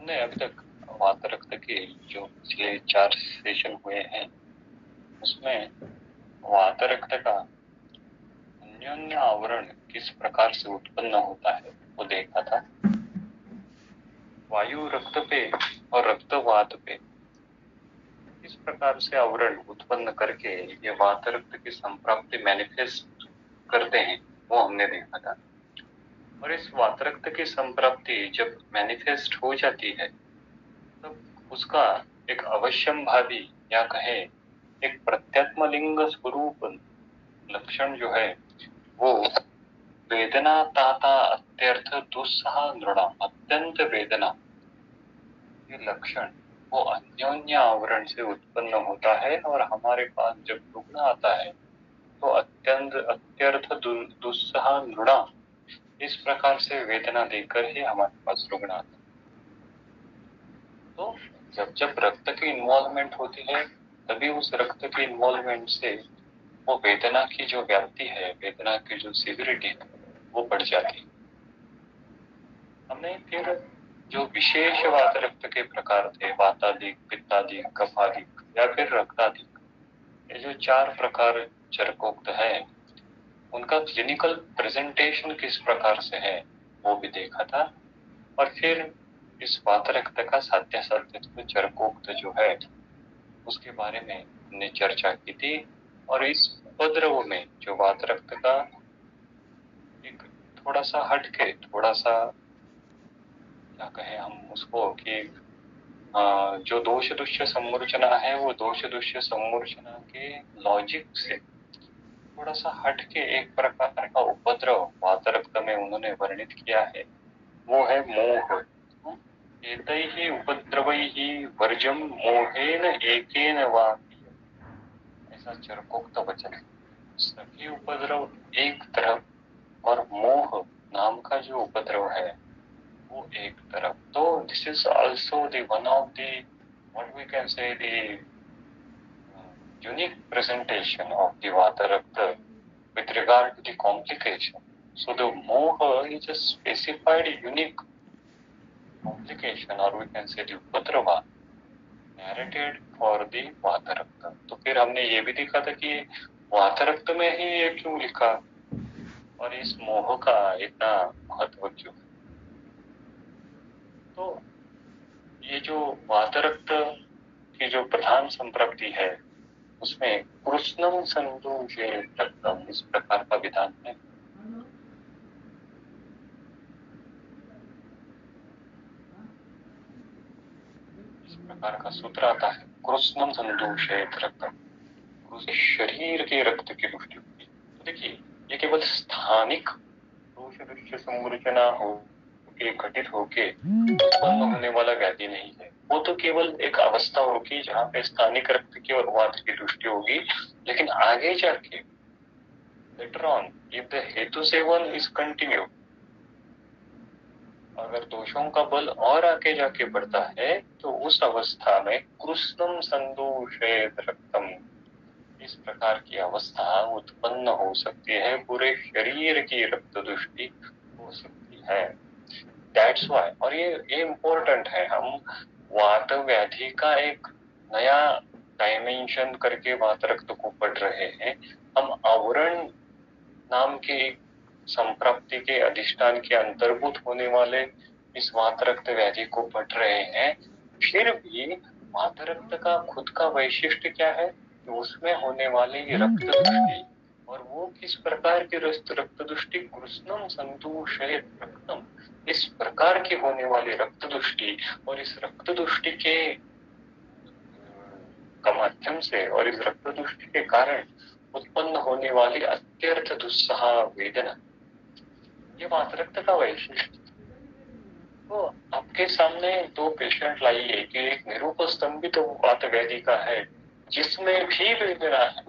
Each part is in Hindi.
हमने अभी तक वात रक्त के जो पिछले 4 सेशन हुए हैं उसमें वात रक्त का अन्योन्य आवरण किस प्रकार से उत्पन्न होता है वो देखा था। वायु रक्त पे और रक्त वात पे किस प्रकार से आवरण उत्पन्न करके ये वात रक्त की संप्राप्ति मैनिफेस्ट करते हैं वो हमने देखा था। और इस वात रक्त की संप्राप्ति जब मैनिफेस्ट हो जाती है तब उसका एक अवश्यम भावी या कहे एक प्रत्यात्मलिंग स्वरूप लक्षण जो है वो वेदना ताता अत्यर्थ दुस्सह नृणा, अत्यंत वेदना ये लक्षण वो अन्योन्य आवरण से उत्पन्न होता है। और हमारे पास जब रुग्ण आता है तो अत्यर्थ दुस्सह नृणा इस प्रकार से वेदना देकर ही हमारे पास रुग्ण आता है। तो जब जब रक्त की इन्वॉल्वमेंट होती है तभी उस रक्त की इन्वॉल्वमेंट से वो वेदना की जो व्याप्ति है, वेदना की जो सिविरिटी है वो बढ़ जाती है। हमने फिर जो विशेष वात रक्त के प्रकार थे, वातादिक, पित्तादिक, कफादिक या फिर रक्तादिक, ये जो 4 प्रकार चरकोक्त है उनका क्लिनिकल प्रेजेंटेशन किस प्रकार से है वो भी देखा था। और फिर इस वात रक्त का साध्यासाध्य चरकोक्त जो है उसके बारे में हमने चर्चा की थी। और इस उपद्रव में जो वात रक्त का एक थोड़ा सा हटके, थोड़ा सा क्या कहें हम उसको कि जो दोष दुष्य सम्मूर्छना है वो दोष दुष्य सम्मूर्छना के लॉजिक से थोड़ा सा हटके एक प्रकार का उपद्रव वात रक्त में उन्होंने वर्णित किया है, वो है मोह। एतैहि उपद्रवैहि वर्जम मोहेन एकेन वा, ऐसा चरकोक्त वचन है। सभी उपद्रव एक तरफ और मोह नाम का जो उपद्रव है वो एक तरफ। तो this is also the one of the what we can say the unique presentation of the vata rakta with regard to the complication. So the moha is a specified unique complication or we can say the upadrava narrated for the vata rakta. तो फिर हमने ये भी देखा था कि वात रक्त में ही ये क्यों लिखा और इस मोह का इतना महत्व क्यों। तो ये जो वात रक्त की जो प्रधान संप्रति है उसमें कृष्णम संदोषे रक्तम इस प्रकार का विधान है। इस प्रकार का सूत्र आता है, कृष्णम संदोषे रक्तम, शरीर के रक्त की दृष्टि होगी। तो देखिए ये केवल स्थानिक दोष दृश्य संरचना हो के घटित होके उत्पन्न होने वाला व्याधि नहीं है, वो तो केवल एक अवस्था होगी जहाँ पे स्थानिक रक्त की और वात की दृष्टि होगी। लेकिन आगे जाके लेटर ऑन इफ द हेतु सेवन इज कंटिन्यू, अगर दोषों का बल और आगे जाके बढ़ता है तो उस अवस्था में कृष्णम संदोषेत रक्तम इस प्रकार की अवस्था उत्पन्न हो सकती है, पूरे शरीर की रक्त दृष्टि हो सकती है। दैट्स व्हाई, और ये इम्पोर्टेंट है, हम वात व्याधि का एक नया डायमेंशन करके वात रक्त को पढ़ रहे हैं। हम आवरण नाम के संप्राप्ति के अधिष्ठान के अंतर्भूत होने वाले इस वात रक्त व्याधि को पढ़ रहे हैं। फिर भी वात रक्त का खुद का वैशिष्ट्य क्या है कि उसमें होने वाली रक्त दृष्टि, और वो किस प्रकार की रक्त दृष्टि, कृष्णम संतोषेत रक्तम, इस प्रकार की होने वाली रक्त दृष्टि और इस रक्त दृष्टि के का माध्यम से और इस रक्त दृष्टि के कारण उत्पन्न होने वाली अत्यर्थ दुस्सह वेदना, ये वात रक्त का वैशिष्ट्य। तो आपके सामने 2 पेशेंट लाइए कि एक निरूपस्तंभित वात व्याधि का है जिसमें भी वेदना है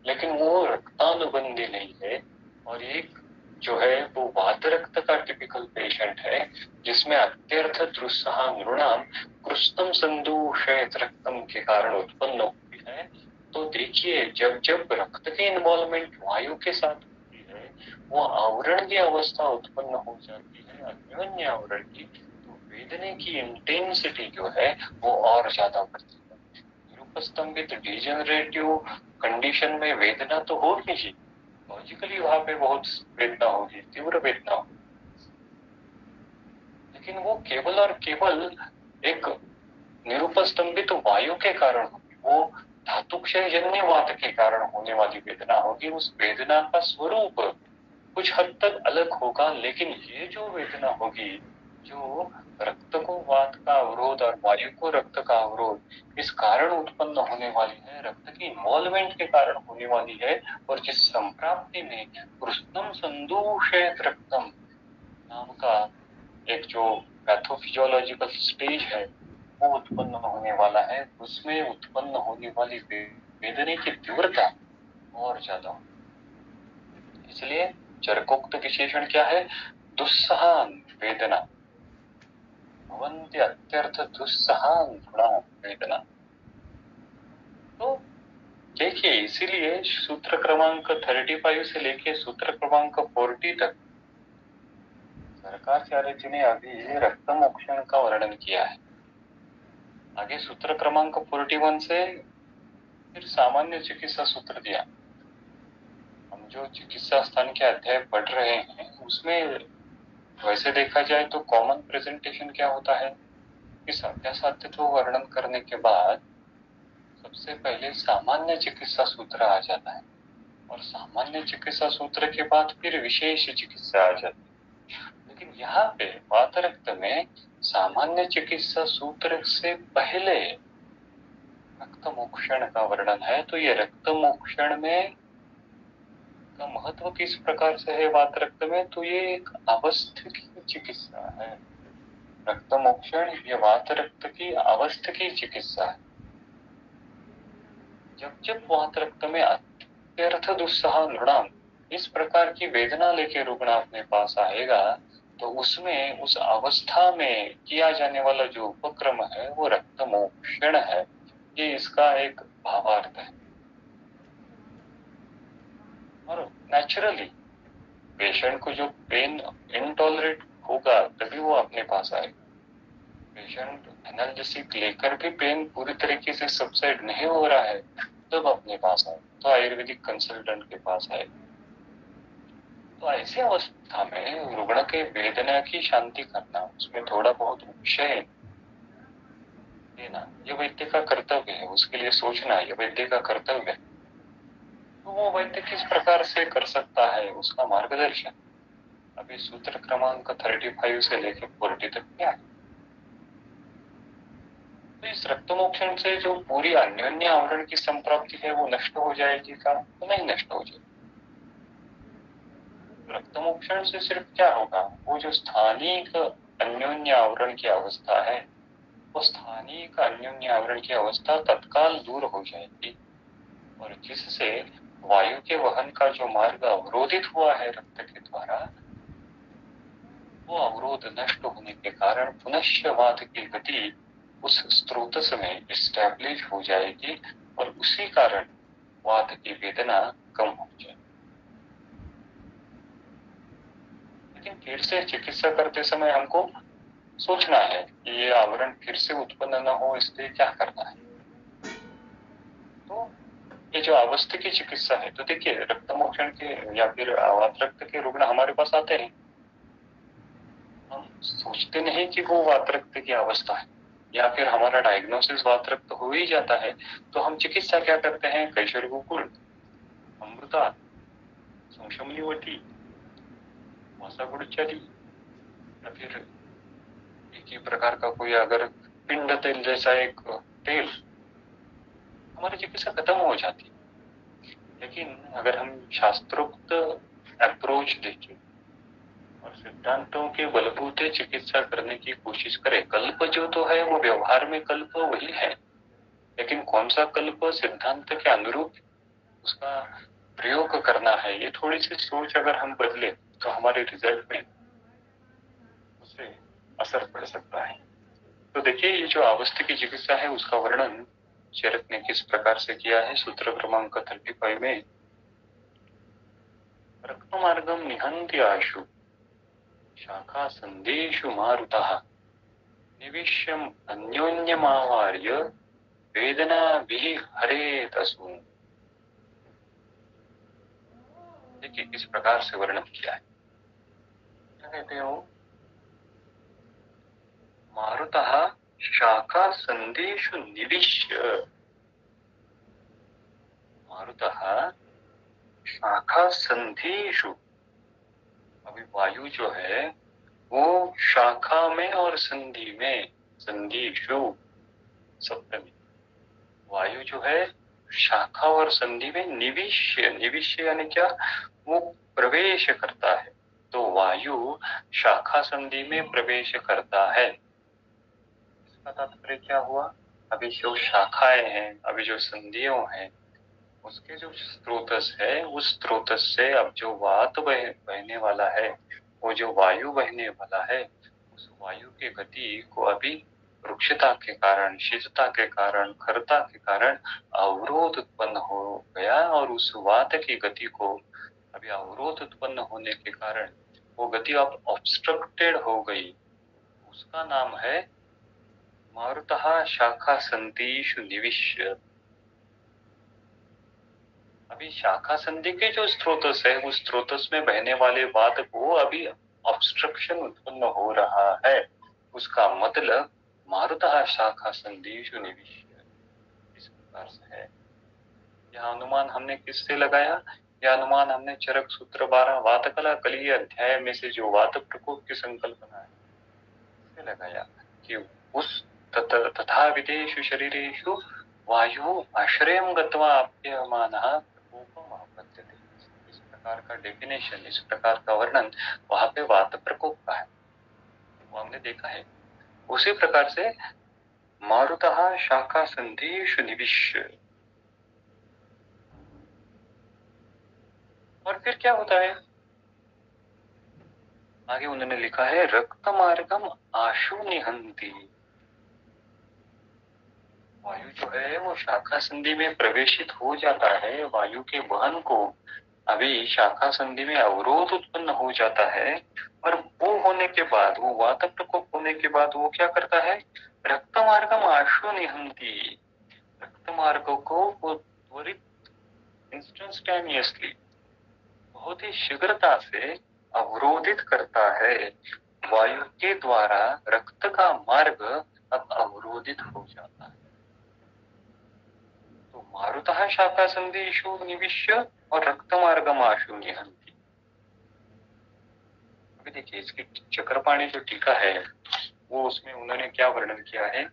लेकिन वो रक्तानुबंधी नहीं है, और एक जो है वो वात रक्त का टिपिकल पेशेंट है जिसमें अत्यर्थ दुस्सह नृणाम कृष्णम संदोषेत रक्तम के कारण उत्पन्न होती है। तो देखिए जब जब रक्त की इन्वॉल्वमेंट वायु के साथ होती है वो आवरण की अवस्था उत्पन्न हो जाती है, अन्योन्य आवरण की, तो वेदने की इंटेंसिटी जो है वो और ज्यादा बढ़ती है। निरुपस्तंभित डिजेनरेटिव कंडीशन में वेदना तो होगी ही, लॉजिकली वहां पे बहुत वेदना होगी, तीव्र वेदना होगी, लेकिन वो केवल और केवल एक निरुपस्तंभित वायु के कारण होगी, वो धातुक्षय जन्य वात के कारण होने वाली वेदना होगी। उस वेदना का स्वरूप कुछ हद तक अलग होगा, लेकिन ये जो वेदना होगी, जो रक्त को वात का अवरोध और वायु को रक्त का अवरोध इस कारण उत्पन्न होने वाली है, रक्त की इन्वॉल्वमेंट के कारण होने वाली है, और जिस संप्राप्ति में कृष्णम संदूषित रक्तम नाम का एक जो पैथोफिजियोलॉजिकल स्टेज है वो उत्पन्न होने वाला है, उसमें उत्पन्न होने वाली वेदना की तीव्रता और ज्यादा। इसलिए चरकोक्त विशेषण क्या है? दुस्सहान वेदना, भवन्ति अत्यर्थ दुस्सहान वेदना। तो देखिए, इसीलिए सूत्र क्रमांक 35 से लेके सूत्र क्रमांक 40 तक सरकाचार्य जी ने अभी रक्त मोक्षण का वर्णन किया है। आगे सूत्र क्रमांक 41 से फिर सामान्य चिकित्सा सूत्र दिया। हम जो चिकित्सा स्थान के अध्याय पढ़ रहे हैं उसमें वैसे देखा जाए तो कॉमन प्रेजेंटेशन क्या होता है कि साध्यासाध्यत्व वर्णन करने के बाद सबसे पहले सामान्य चिकित्सा सूत्र आ जाता है, और सामान्य चिकित्सा सूत्र के बाद फिर विशेष चिकित्सा आ जाती है। लेकिन यहाँ पे वात रक्त में सामान्य चिकित्सा सूत्र से पहले रक्त मोक्षण का वर्णन है। तो ये रक्त मोक्षण में का महत्व किस प्रकार से है वात रक्त में? तो ये एक अवस्थ की चिकित्सा है। रक्त मोक्षण ये वात रक्त की अवस्थ की चिकित्सा है। जब जब वात रक्त में अत्यर्थ दुस्सह नृणाम इस प्रकार की वेदना लेके रुग्ण अपने पास आएगा, तो उसमें उस अवस्था में किया जाने वाला जो उपक्रम है वो रक्त मोक्षण है। ये इसका एक भावार्थ है। और नेचुरली पेशेंट को जो पेन इनटॉलरेट होगा तभी वो अपने पास आएगा। पेशेंट एनाल्जेसिक लेकर भी पेन पूरी तरीके से सबसाइड नहीं हो रहा है तब अपने पास आए, तो आयुर्वेदिक कंसल्टेंट के पास आए। तो ऐसी अवस्था में रुग्ण के वेदना की शांति करना, उसमें थोड़ा बहुत विषय देना, ये वैद्य का कर्तव्य है। उसके लिए सोचना ये वैद्य का कर्तव्य है। तो वो वैद्य किस प्रकार से कर सकता है, उसका मार्गदर्शन अभी सूत्र क्रमांक 35 से लेकर 40 तक क्या है। तो इस रक्तमोक्षण से जो पूरी अन्योन्य आवरण की संप्राप्ति है वो नष्ट हो जाएगी का? तो नहीं नष्ट हो जाएगी। रक्तमोक्षण से सिर्फ क्या होगा, वो जो स्थानिक अन्योन्य आवरण की अवस्था है, वो स्थानिक अन्योन्य आवरण की अवस्था तत्काल दूर हो जाएगी, और जिससे वायु के वहन का जो मार्ग अवरोधित हुआ है रक्त के द्वारा, वो अवरोध नष्ट होने के कारण पुनश्चवात की गति उस स्रोतस में एस्टैब्लिश हो जाएगी, और उसी कारण वात की वेदना कम हो जाएगी। लेकिन फिर से चिकित्सा करते समय हमको सोचना है कि ये आवरण फिर से उत्पन्न न हो, इसलिए क्या करना है। तो ये जो अवस्था की चिकित्सा है, तो देखिए रक्त मोक्षण के या फिर वात रक्त के रुग्ण हमारे पास आते हैं, हम सोचते नहीं कि वो वात रक्त की अवस्था है, या फिर हमारा डायग्नोसिस वात रक्त हो ही जाता है, तो हम चिकित्सा क्या करते हैं? कैशोर गोकुल, अमृता, संशमनीवटी, वासागुड़चली, या फिर एक ही प्रकार का कोई अगर पिंड तेल जैसा एक तेल, हमारी चिकित्सा खत्म हो जाती है। लेकिन अगर हम शास्त्रोक्त अप्रोच देखें और सिद्धांतों के बलबूते चिकित्सा करने की कोशिश करें, कल्प जो तो है वो व्यवहार में कल्प वही है, लेकिन कौन सा कल्प सिद्धांत के अनुरूप उसका प्रयोग करना है, ये थोड़ी सी सोच अगर हम बदले तो हमारे रिजल्ट में उससे असर पड़ सकता है। तो देखिए, ये जो अवस्था की चिकित्सा है उसका वर्णन चरक ने किस प्रकार से किया है सूत्र क्रमांक 35 में। रक्तमार्गम निहन्ति आशु शाखा संदेशु मारुतः निविष्यम अन्योन्यमावार्य वेदना भी हरेत असुन। देखिए इस प्रकार से वर्णन किया है। क्या कहते हो? मारुतः शाखा संदेशु निविश्य। मारुतः शाखा संधिषु। अभी वायु जो है वो शाखा में और संधि में, संधिषु सप्तमी, वायु जो है शाखा और संधि में निविष्य, निविष्य यानी क्या? वो प्रवेश करता है। तो वायु शाखा संधि में प्रवेश करता है। इसका तात्पर्य क्या हुआ? अभी जो शाखाएं हैं, अभी जो संधियों हैं, उसके जो स्रोतस है, उस स्रोतस से अब जो वात बहने वाला है, वो जो वायु बहने वाला है, उस वायु के गति को अभी वृक्षता के कारण, शीतता के कारण, खरता के कारण अवरोध उत्पन्न हो गया, और उस वात की गति को अभी अवरोध उत्पन्न होने के कारण वो गति अब ऑब्स्ट्रक्टेड हो गई। उसका नाम है मारुतः शाखा संधिषु निविश्य। अभी शाखा संधि के जो स्रोतस है, उस स्रोतस में बहने वाले वात को अभी ऑब्स्ट्रक्शन उत्पन्न हो रहा है। उसका मतलब मारुतः शाखा संधिषु निविश्य, इस प्रकार से है। यह अनुमान हमने किससे लगाया? यह अनुमान हमने चरक सूत्र 12 वातकला कलीय अध्याय में से जो वात प्रकोप की संकल्पना है इससे लगाया कि उस तथा विदेशु शरीरेषु वायु आश्रयं गत्वा आप्यमानः प्रकोपम आपद्यते। इस प्रकार का डेफिनेशन, इस प्रकार का वर्णन वहां पे वात प्रकोप का है, वो हमने देखा है। उसी प्रकार से मारुतः शाखा संधिषु निविश्य। और फिर क्या होता है? आगे उन्होंने लिखा है रक्त मार्गम आशु निहंती। वायु जो है वो शाखा संधि में प्रवेशित हो जाता है, वायु के वहन को अभी शाखा संधि में अवरोध उत्पन्न हो जाता है, और वो होने के बाद, वो वात प्रकोप होने के बाद वो क्या करता है? रक्त मार्गम आशु निहंती। रक्त मार्गों को वो त्वरित, इंस्टेंटेनियसली, बहुत ही शीघ्रता से अवरोधित करता है। वायु के द्वारा रक्त का मार्ग अब अवरोधित हो जाता है। तो मारुतः शाखा संधिषु निविश्य और रक्त मार्गम आशु निहंति। अभी देखिए इसकी चक्रपाणी जो टीका है वो, उसमें उन्होंने क्या वर्णन किया है?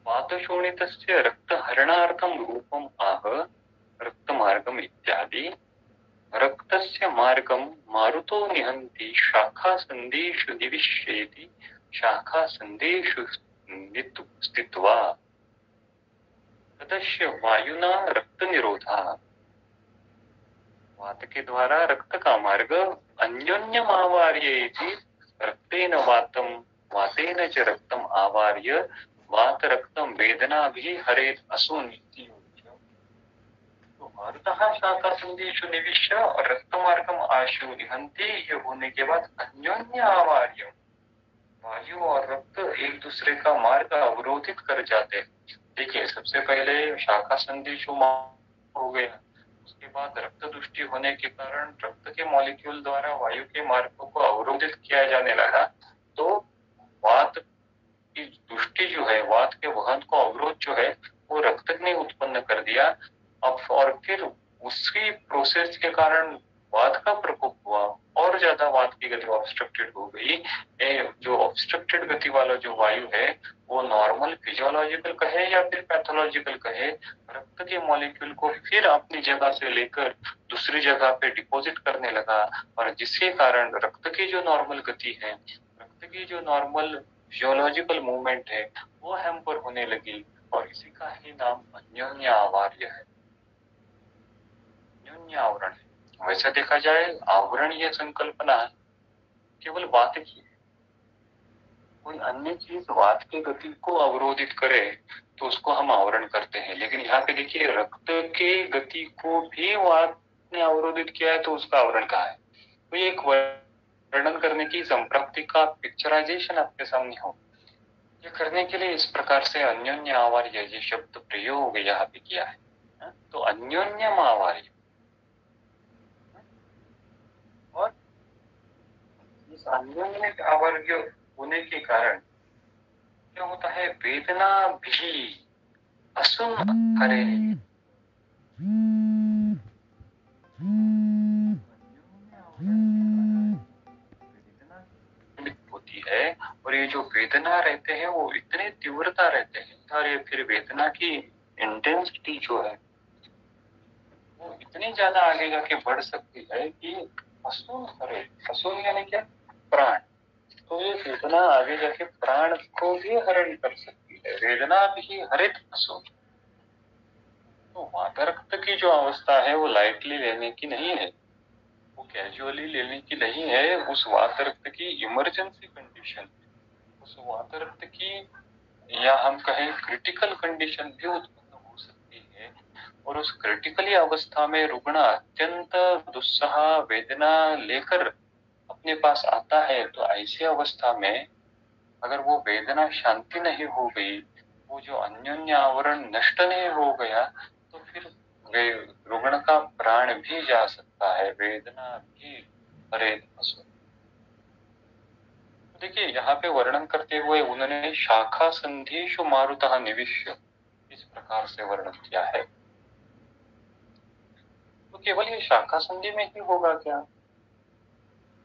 वातशोणितस्य रक्तहरणार्थं रूपम आह रक्त मार्गम इत्यादि। रक्तस्य मार्गम मारुतो निहंति शाखा संधिषु निविश्येति शाखा संधिषु स्थित्वा तदस्य वायुना रक्त निरोधा। वात के द्वारा रक्त का मार्ग अन्योन्यम आवार्य, रक्तेन वातम वातेन च रक्तम आवार्य वात रक्तम वेदना भी हरेत असुन। तो मारुतः शाखा संधिषु निविश्य और रक्त मार्गम आशु निहंति, ये होने के बाद अन्योन्य आवार्य, वायु और रक्त एक दूसरे का मार्ग अवरोधित कर जाते हैं। देखिए सबसे पहले शाखा संधिषु हो गया, उसके बाद रक्त दुष्टि होने के कारण रक्त के मॉलिक्यूल द्वारा वायु के मार्गों को अवरोधित किया जाने लगा। तो वात की दुष्टि जो है, वात के वहन को अवरोध जो है वो रक्त ने उत्पन्न कर दिया। अब और फिर उसी प्रोसेस के कारण वात का प्रकोप हुआ, और ज्यादा वात की गति ऑब्स्ट्रक्टेड हो गई। जो ऑब्स्ट्रक्टेड गति वाला जो वायु है वो नॉर्मल फिजियोलॉजिकल कहे या फिर पैथोलॉजिकल कहे, रक्त के मॉलिक्यूल को फिर अपनी जगह से लेकर दूसरी जगह पे डिपॉजिट करने लगा, और जिसके कारण रक्त की जो नॉर्मल गति है, रक्त की जो नॉर्मल फिजियोलॉजिकल मूवमेंट है वो हैम्पर होने लगी, और इसी का ही नाम अन्योन्य आवार्य है, अन्योन्य आवरण है। वैसे देखा जाए आवरण ये संकल्पना केवल वात की है। कोई अन्य चीज वात की गति को अवरोधित करे तो उसको हम आवरण करते हैं, लेकिन यहाँ पे देखिए रक्त की गति को भी वात ने अवरोधित किया है, तो उसका आवरण कहाँ है? तो एक वर्णन करने की संप्राप्ति का पिक्चराइजेशन आपके सामने हो। ये करने के लिए इस प्रकार से अन्योन्य आवार्य ये शब्द प्रयोग यहाँ पे किया है। तो अन्योन्यम आवार्य, और इस अन्योन्य आवार्य होने के कारण क्या होता है, वेदना भी असुन हरे, होती है। और ये जो वेदना रहते हैं वो इतने तीव्रता रहते हैं, और ये फिर वेदना की इंटेंसिटी जो है वो इतनी ज्यादा आगे जाके बढ़ सकती है कि असून हरे, असून यानी क्या, प्राण। तो ये वेदना आगे जाके प्राण को भी हरण कर सकती है, वेदना भी हरित असून। तो वातरक्त की जो अवस्था है वो लाइटली लेने की नहीं है, वो कैजुअली लेने की नहीं है। उस वातरक्त की इमरजेंसी कंडीशन, उस वातरक्त की, या हम कहें क्रिटिकल कंडीशन भी उत्पन्न हो सकती है। और उस क्रिटिकली अवस्था में रुग्ण अत्यंत दुस्सह वेदना लेकर अपने पास आता है, तो ऐसी अवस्था में अगर वो वेदना शांति नहीं हो गई, वो जो अन्योन्य आवरण नष्ट नहीं हो गया, तो फिर वे रुग्ण का प्राण भी जा सकता है, वेदना भी हरे असुर। देखिए यहाँ पे वर्णन करते हुए उन्होंने शाखा संधिषु मारुतः निविश्य इस प्रकार से वर्णन किया है। तो केवल ये शाखा संधि में ही होगा क्या?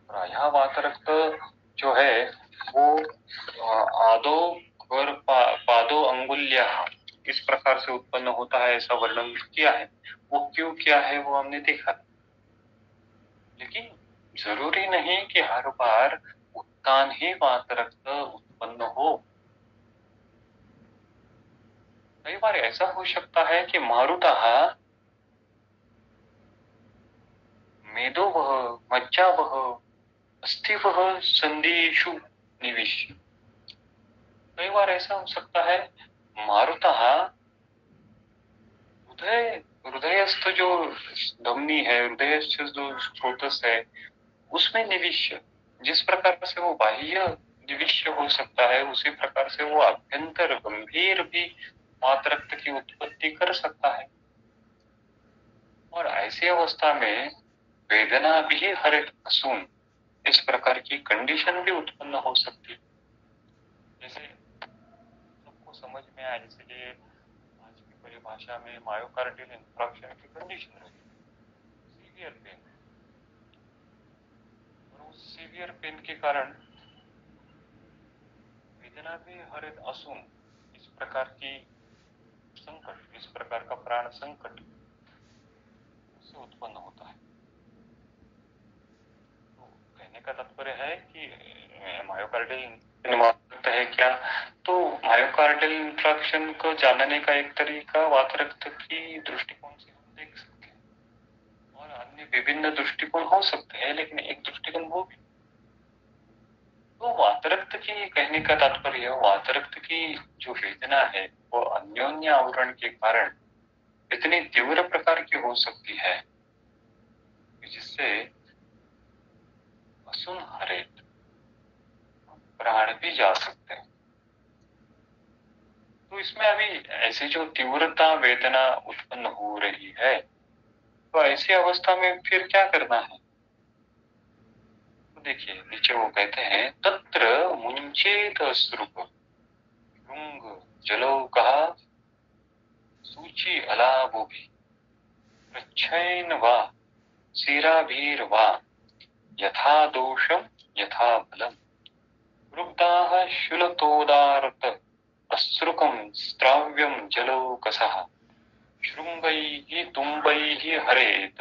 प्रायः वातरक्त जो है वो आदो और पादो अंगुल्य इस प्रकार से उत्पन्न होता है, ऐसा वर्णन किया है। वो क्यों किया है वो हमने देखा, लेकिन जरूरी नहीं कि हर बार उत्तान ही वातरक्त उत्पन्न हो। कई बार ऐसा हो सकता है कि मारुतः मेदोवः मज्जावः अस्थिवः संधिषु निविश्य। कई बार ऐसा हो सकता है मारुतः हृदय, हृदयस्थ जो धमनी है, हृदयस्थ जो स्रोतस है, उसमें निविष्य, जिस प्रकार से वो बाह्य निविष्य हो सकता है, उसी प्रकार से वो अभ्यंतर गंभीर भी मातरक्त की उत्पत्ति कर सकता है। और ऐसी अवस्था में वेदना भी हरित असून इस प्रकार की कंडीशन भी उत्पन्न हो सकती है। जैसे सबको समझ में आए, इसलिए आज की परिभाषा में मायोकार्डियल इंफ्राक्शन की कंडीशन है सीवियर पेन, और उस सीवियर पेन के कारण वेदना भी हरित असून इस प्रकार की संकट, इस प्रकार का प्राण संकट उससे उत्पन्न होता है। तो कहने का तात्पर्य है कि मायोकार्डियल है क्या, तो मायोकार्डियल इंफ्राक्शन को जानने का एक तरीका वातरक्त की दृष्टिकोण से हम देख सकते हैं, और अन्य विभिन्न दृष्टिकोण हो सकते हैं, लेकिन एक दृष्टिकोण वो भी। तो वातरक्त की कहने का तात्पर्य, वातरक्त की जो वेदना है वो अन्योन्य आवरण के कारण इतनी तीव्र प्रकार की हो सकती है जिससे असुन हरित प्राण भी जा सकते हैं। तो इसमें अभी ऐसी जो तीव्रता वेदना उत्पन्न हो रही है, तो ऐसी अवस्था में फिर क्या करना है? तो देखिए नीचे वो कहते हैं, तत्र मुंचेत अश्रुप भृंग जलौकः सूचि अलाभोभि प्रच्छन्न वा शिराभिर्वा यथा दोषम यथा बलम रुग्धाः शुलतोदारत अश्रुकं स्त्राव्यं जलौकसः शृंगैः तुम्बैः हरेत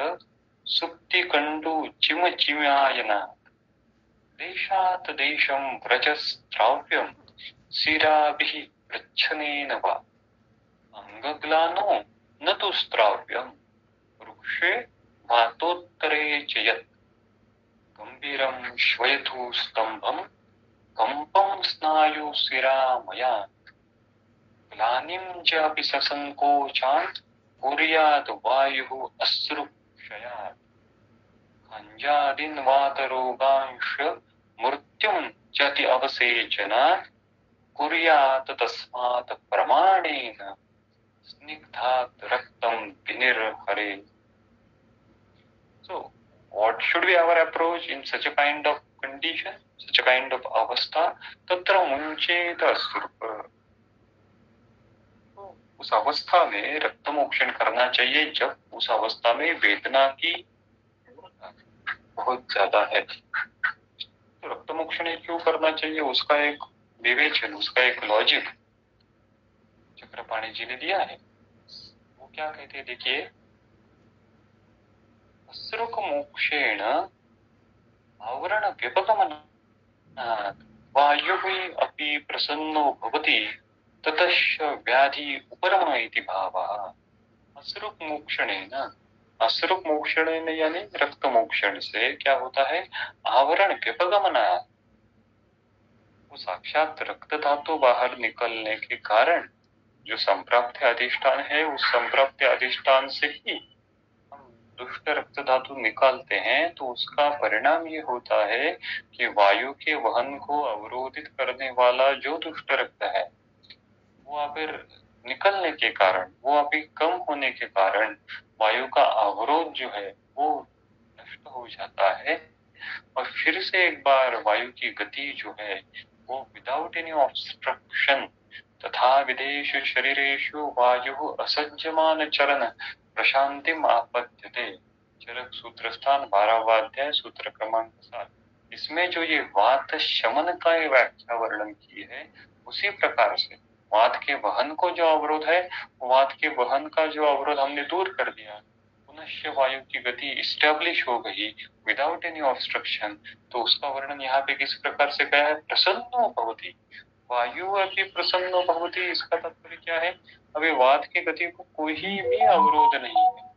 सुप्तिकण्डु चिमचिमायना देशात् देशं व्रजस्त्राव्यं शिराभिः प्रच्छन्नेन वा अंगग्लानो न तु स्त्राव्यं वृक्षे वातोत्तरे च यत् गंभीरं श्वयतु स्तंभं कंपं स्नायु शिरामया ग्लानिं च अपि ससंकोचान् कुर्यात् वायुः अश्रुक्षयात् अंजादिन वात रोगांश मृत्युं चति अवसेचनात् कुर्यात् तस्मात् प्रमाणेन स्निग्धात् रक्तं विनिर्हरे. So, what should be our approach in such a kind of condition, such a kind of अवस्था? तत्र मुंचेत अश्रुप. तो उस अवस्था में रक्तमोक्षण करना चाहिए जब उस अवस्था में वेदना की बहुत ज्यादा है. तो रक्तमोक्षण क्यों करना चाहिए, उसका एक विवेचन, उसका एक लॉजिक चक्रपाणी जी ने दिया है. वो क्या कहते हैं, देखिए, अश्रुक मोक्षेण आवरण व्यपगमनात् वायुः अपि प्रसन्नो भवति ततश्च व्याधि उपरम इति भावः. अश्रुक मोक्षणेन, अश्रुक मोक्षणेन यानी रक्त मोक्षण से क्या होता है, आवरण व्यपगमनात्, वो साक्षात रक्त धातु बाहर निकलने के कारण जो संप्राप्त अधिष्ठान है, उस संप्राप्त अधिष्ठान से ही हम दुष्ट रक्त धातु निकालते हैं. तो उसका परिणाम ये होता है कि वायु के वहन को अवरोधित करने वाला जो दुष्ट रक्त है, वो अगर निकलने के कारण, वो अभी कम होने के कारण वायु का अवरोध जो है वो नष्ट हो जाता है. और फिर से एक बार वायु की गति जो है वो विदाउट एनी ऑब्स्ट्रक्शन, तथा विदेश शरीरेषु वायु असज्जमान चरण प्रशांतिम आपद्यते. चरक सूत्र स्थान 12वां अध्याय सूत्र क्रमांक 7. इसमें जो ये वात शमन का व्याख्या वर्णन की है, उसी प्रकार से वात के वहन को जो अवरोध है, वात के वहन का जो अवरोध हमने दूर कर दिया, पुनश्च वायु की गति इस्टेब्लिश हो गई विदाउट एनी ऑब्स्ट्रक्शन. तो उसका वर्णन यहाँ पे किस प्रकार से कहा है, प्रसन्नो भवति. वायु अभी प्रसन्नो भवति, इसका तात्पर्य क्या है, अभी वात की गति को कोई भी अवरोध नहीं है.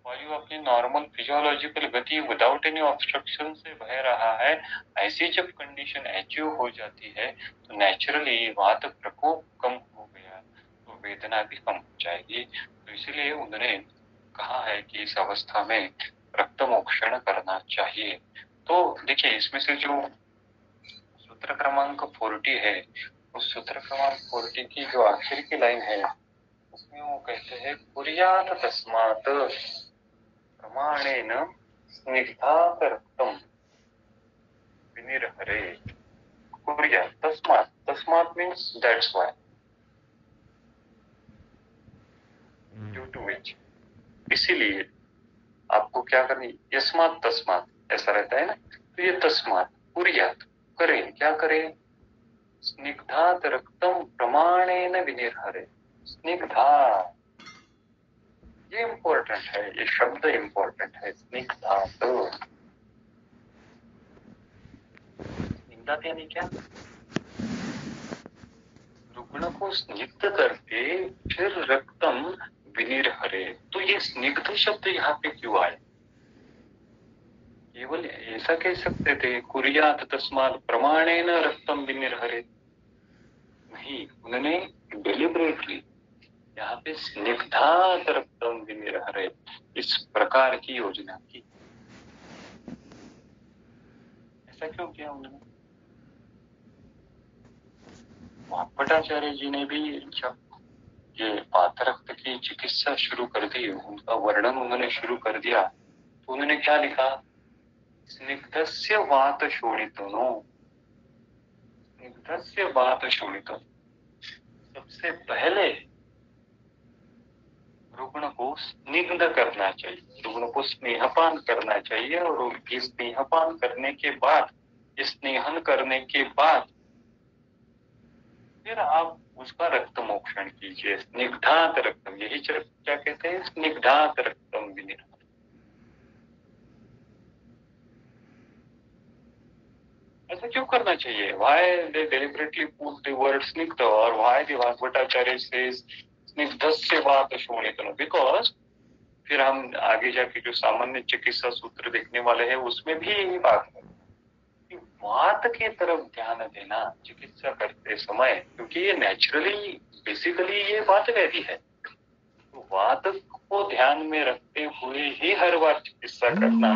वायु अपनी नॉर्मल फिजियोलॉजिकल गति विदाउट एनी ऑब्स्ट्रक्शन से बह रहा है. ऐसी जब कंडीशन अचीव हो जाती है तो नेचुरली वात प्रकोप कम हो गया तो वेदना भी कम हो जाएगी. तो इसलिए उन्होंने कहा है कि इस अवस्था में रक्त मोक्षण करना चाहिए. तो देखिए, इसमें से जो सूत्र क्रमांक 40 है, उस सूत्र क्रमांक 40 की जो आखिर की लाइन है, उसमें वो कहते हैं, कुर्यात तस्मात् प्रमाणेन स्निग्धात रक्तम विनिर्हरे. कुर्यात तस्मात्, तस्मात् means that's why, due to which, इसीलिए आपको क्या करनी, यस्मात् तस्मात् ऐसा रहता है ना. तो ये तस्मात्, कुर्यात, करें, क्या करें, स्निग्धात रक्तम प्रमाणेन विनिर्हरे. स्निग्धा, ये इम्पोर्टेंट है, ये शब्द इम्पोर्टेंट है. स्निग्धात, स्निग्धात यानी क्या, रुग्ण को स्निग्ध करके फिर रक्तम विनिर्हरे. तो ये स्निग्ध शब्द यहाँ पे क्यों आया, केवल ऐसा कह सकते थे कुर्यात तस्मात् प्रमाणेन रक्तम विनिर्हरे, नहीं, उन्होंने डेलिबरेटली यहाँ पे स्निग्धात रक्तम विनिर्हरे इस प्रकार की योजना की. ऐसा क्यों किया उन्होंने. भट्टाचार्य जी ने भी जब ये वात रक्त की चिकित्सा शुरू कर दी, उनका वर्णन उन्होंने शुरू कर दिया, तो उन्होंने क्या लिखा, स्निग्धस्य वात शोणितो, स्निग्धस्य वात शोणितो. सबसे पहले रुग्ण को स्निग्ध करना चाहिए, रुग्ण को स्नेहपान करना चाहिए. और इस स्नेहपान करने के बाद, स्नेहन करने के बाद फिर आप उसका रक्त मोक्षण कीजिए. स्निग्धात रक्तम, यही क्या कहते हैं, स्निग्धात रक्तम विनिर्हरे. ऐसा क्यों करना चाहिए, why they deliberately put the word स्निग्ध, और व्हाई द भट्टाचार्य सेज स्निग्धस्य वात शोणितो, बिकॉज फिर हम आगे जाके जो सामान्य चिकित्सा सूत्र देखने वाले हैं उसमें भी यही बात है कि वात की तरफ ध्यान देना चिकित्सा करते समय, क्योंकि ये नेचुरली बेसिकली ये वात व्याधि है. तो वात को ध्यान में रखते हुए ही हर बार चिकित्सा करना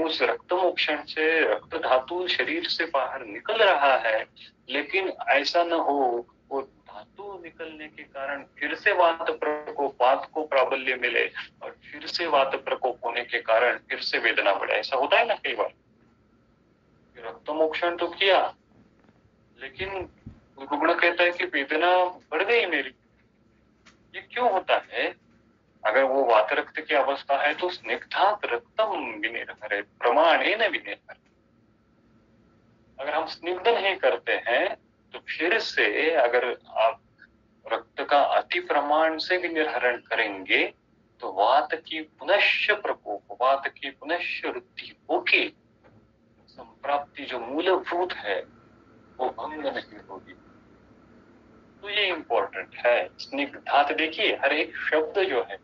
उस रक्त मोक्षण से रक्त धातु शरीर से बाहर निकल रहा है, लेकिन ऐसा न हो वो धातु निकलने के कारण फिर से वात प्रकोप, वात को प्राबल्य मिले और फिर से वात प्रकोप होने के कारण फिर से वेदना बढ़े। ऐसा होता है ना कई बार, रक्त मोक्षण तो किया लेकिन रुग्ण कहता है कि वेदना बढ़ गई मेरी। ये क्यों होता है? अगर वो वात रक्त की अवस्था है तो स्निग्धात रक्तम विनिर्हरे प्रमाणेन विनिर्हरे। अगर हम स्निग्ध नहीं करते हैं तो फिर से अगर आप रक्त का अति प्रमाण से विनिर्हरण करेंगे तो वात की पुनश्च प्रकोप, वात की पुनश्च वृद्धि होगी, संप्राप्ति जो मूलभूत है वो भंग नहीं होगी। तो ये इंपॉर्टेंट है। स्निग्धात, देखिए हर एक शब्द जो है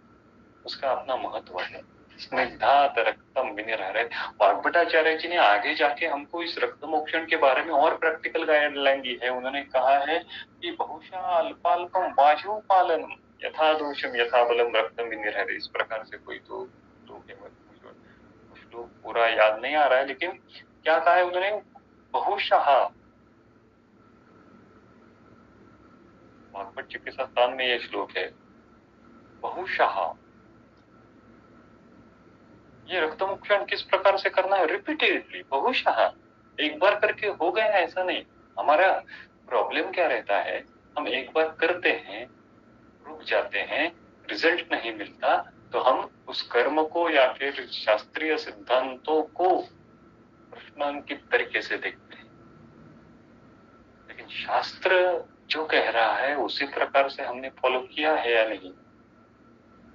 उसका अपना महत्व है। स्निग्धात रक्तम विनिर्हरे। वाग्भटाचार्य जी ने आगे जाके हमको इस रक्त मोक्षण के बारे में और प्रैक्टिकल गाइडलाइन दी है। उन्होंने कहा है कि बहुशा अल्पाल्पम वायुपालनम यथा दोषम यथा बलम रक्तम विनिर्हरे। इस प्रकार से कोई तो श्लोक पूरा याद नहीं आ रहा है, लेकिन क्या कहा है उन्होंने? बहुशः, वाग्भट चिकित्सा स्थान में यह श्लोक है, बहुशः। ये रक्त मोक्षण किस प्रकार से करना है? रिपीटेडली, बहुशः, एक बार करके हो गया ऐसा नहीं। हमारा प्रॉब्लम क्या रहता है, हम एक बार करते हैं, रुक जाते हैं, रिजल्ट नहीं मिलता तो हम उस कर्म को या फिर शास्त्रीय सिद्धांतों को प्रश्नांकित तरीके से देखते हैं। लेकिन शास्त्र जो कह रहा है उसी प्रकार से हमने फॉलो किया है या नहीं,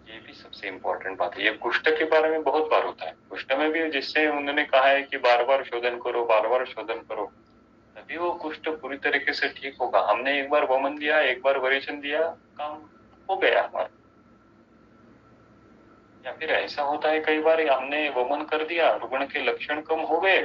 ये भी सबसे इम्पोर्टेंट बात है। ये कुष्ठ के बारे में बहुत बार होता है। कुष्ठ में भी जिससे उन्होंने कहा है कि बार बार शोधन करो, बार बार शोधन करो, तभी वो कुष्ठ पूरी तरीके से ठीक होगा। हमने एक बार वमन दिया, एक बार वरीचन दिया, काम हो गया हमारा। या फिर ऐसा होता है कई बार हमने वमन कर दिया, रुग्ण के लक्षण कम हो गए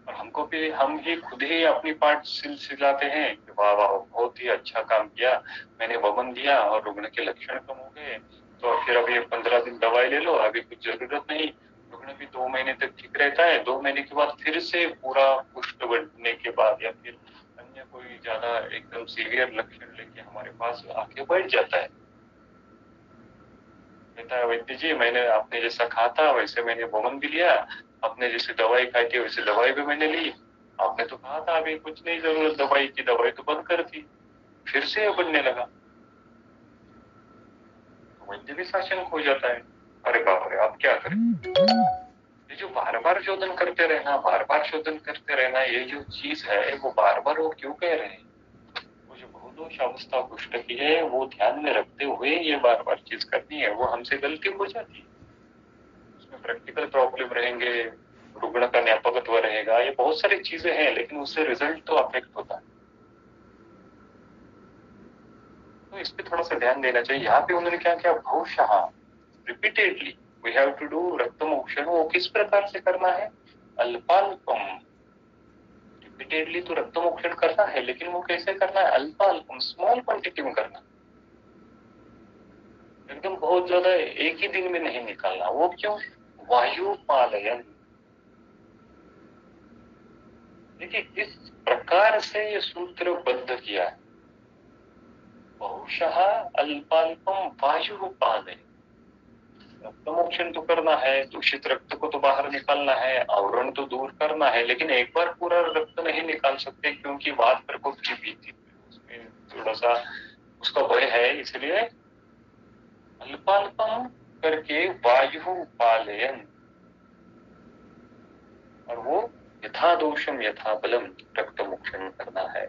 और हमको भी हम ही खुद ही अपनी पाठ सिलाते हैं कि वाह वाह बहुत ही अच्छा काम किया, मैंने वमन दिया और रुग्ण के लक्षण कम हो गए, तो फिर अभी 15 दिन दवाई ले लो, अभी कुछ जरूरत नहीं। रुग्ण भी 2 महीने तक ठीक रहता है, 2 महीने के बाद फिर से पूरा कुष्ठ बढ़ने के बाद या फिर अन्य कोई ज्यादा एकदम सीवियर लक्षण लेके हमारे पास आके बैठ जाता है। कहता है वैद्य जी मैंने आपने जैसा कहा था वैसे मैंने वमन भी लिया, आपने जैसे दवाई खाई थी वैसे दवाई भी मैंने ली, आपने तो कहा था अभी कुछ नहीं जरूरत दवाई की, दवाई तो बंद कर दी, फिर से बढ़ने लगा। तो वैद्य भी साशंक हो जाता है, अरे बाप रे आप क्या करें। ये जो बार बार शोधन करते रहना, बार बार शोधन करते रहना, ये जो चीज है वो बार बार वो क्यों कह रहे हैं? वो जो बहुदोष अवस्था कुष्ठ की है वो ध्यान में रखते हुए ये बार बार चीज करनी है, वो हमसे गलती हो जाती है। उसमें प्रैक्टिकल प्रॉब्लम रहेंगे, रुग्ण का न्यापकत्व रहेगा, ये बहुत सारी चीजें हैं, लेकिन उससे रिजल्ट तो अफेक्ट होता है। तो इस पे थोड़ा सा ध्यान देना चाहिए। यहाँ पे उन्होंने क्या किया, बहुशः repeatedly we have to do rakta mokshan. वो किस प्रकार से करना है? अल्पाल्पम, रिपीटेडली तो रक्त मोक्षण करना है, लेकिन वो कैसे करना है? अल्पाल्पम, स्मॉल क्वांटिटी में करना, एकदम बहुत ज्यादा एक ही दिन में नहीं निकालना। वो क्यों? वायुपालयन। देखिए किस प्रकार से ये सूत्र बद्ध किया है, बहुशः अल्पाल्पम वायुपालयन। रक्त मोक्षण तो करना है, दूषित रक्त को तो बाहर निकालना है, आवरण तो दूर करना है, लेकिन एक बार पूरा रक्त नहीं निकाल सकते क्योंकि वात प्रकोप की भीति उसमें थोड़ा सा उसका भय है, इसलिए अल्पाल्पम करके वायुपालयन। और वो यथा दोषम यथा बलम रक्त मोक्षण करना है,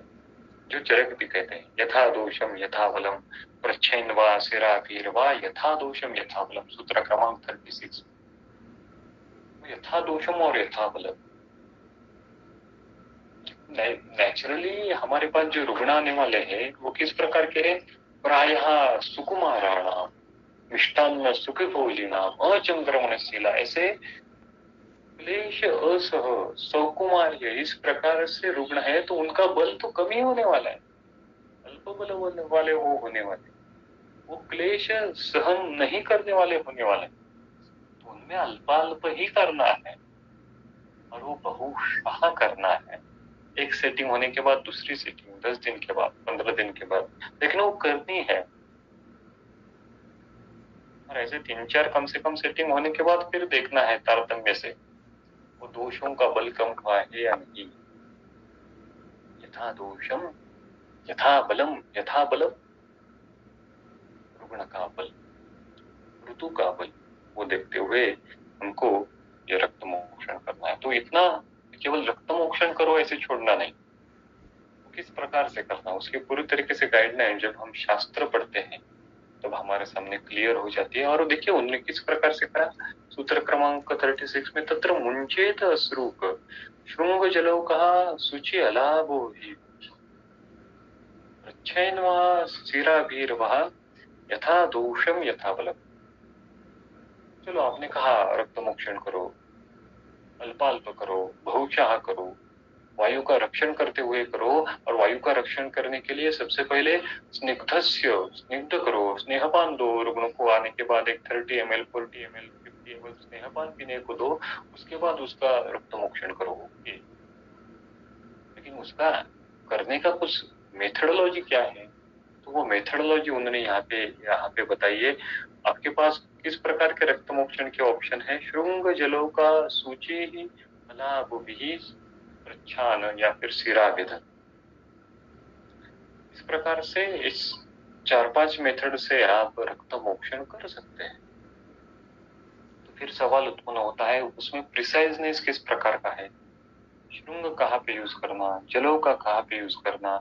जो चरक भी कहते हैं यथा दोषम यथा बलम प्रच्छन्न वा सिरापीर वा यथा दोषम यथा बलम, सूत्र क्रमांक 36। यथा दोषम और यथा बलम, नेचुरली हमारे पास जो रुग्ण आने वाले हैं वो किस प्रकार के हैं? प्रायः सुकुमाराणाम मिष्टान्न सुखी भोजिनाम अचंक्रमणशीला, ऐसे क्लेश असह सौकुमार्य इस प्रकार से रुग्ण है, तो उनका बल तो कम ही होने वाला है, अल्प बल वाले वो होने वाले, वो क्लेश सहन नहीं करने वाले होने वाले, तो उनमें अल्पाल्प ही करना है। और वो बहुशः करना है। एक सेटिंग होने के बाद दूसरी सेटिंग, 10 दिन के बाद, 15 दिन के बाद, लेकिन वो करनी है। और ऐसे 3-4 कम से कम सेटिंग होने के बाद फिर देखना है तारतम्य से वो दोषों का बल कम हुआ है या नहीं। यथा दोषम यथा बलम रुग्ण का बल, ऋतु का बल, वो देखते हुए हमको ये रक्त मोक्षण करना है। तो इतना केवल रक्त मोक्षण करो ऐसे छोड़ना नहीं, किस प्रकार से करना उसके पूरी तरीके से गाइडलाइन जब हम शास्त्र पढ़ते हैं तब हमारे सामने क्लियर हो जाती है। और देखिए उन्होंने किस प्रकार से कहा, सूत्र क्रमांक 36 में, तत्र मुंचेत अश्रुक श्रृंग जलो कहा शुचि अलाभो ही प्रच्छन्न स्थिराभिर्वः यथा दोषम यथा बलम। चलो आपने कहा रक्त मोक्षण करो, अल्पाल्प करो, बहुशाह करो, वायु का रक्षण करते हुए करो। और वायु का रक्षण करने के लिए सबसे पहले स्निग्ध करो, स्नेहपान दो। रुग्ण को आने के बाद एक 30 ml 40 ml 50 ml स्नेहपान पीने को दो, उसके बाद उसका रक्त मोक्षण करो। लेकिन उसका करने का कुछ मेथडोलॉजी क्या है, तो वो मेथडोलॉजी उन्होंने यहाँ पे बताइए। आपके पास किस प्रकार के रक्त मोक्षण के ऑप्शन है, श्रृंग जलों का सूची ही प्रच्छान या फिर सिराविधन। इस प्रकार से इस 4-5 मेथड से आप रक्त मोक्षण कर सकते हैं। तो फिर सवाल उत्पन्न होता है उसमें प्रिसाइजनेस किस प्रकार का है, श्रृंग कहाँ पे यूज करना, जलों का कहाँ पे यूज करना,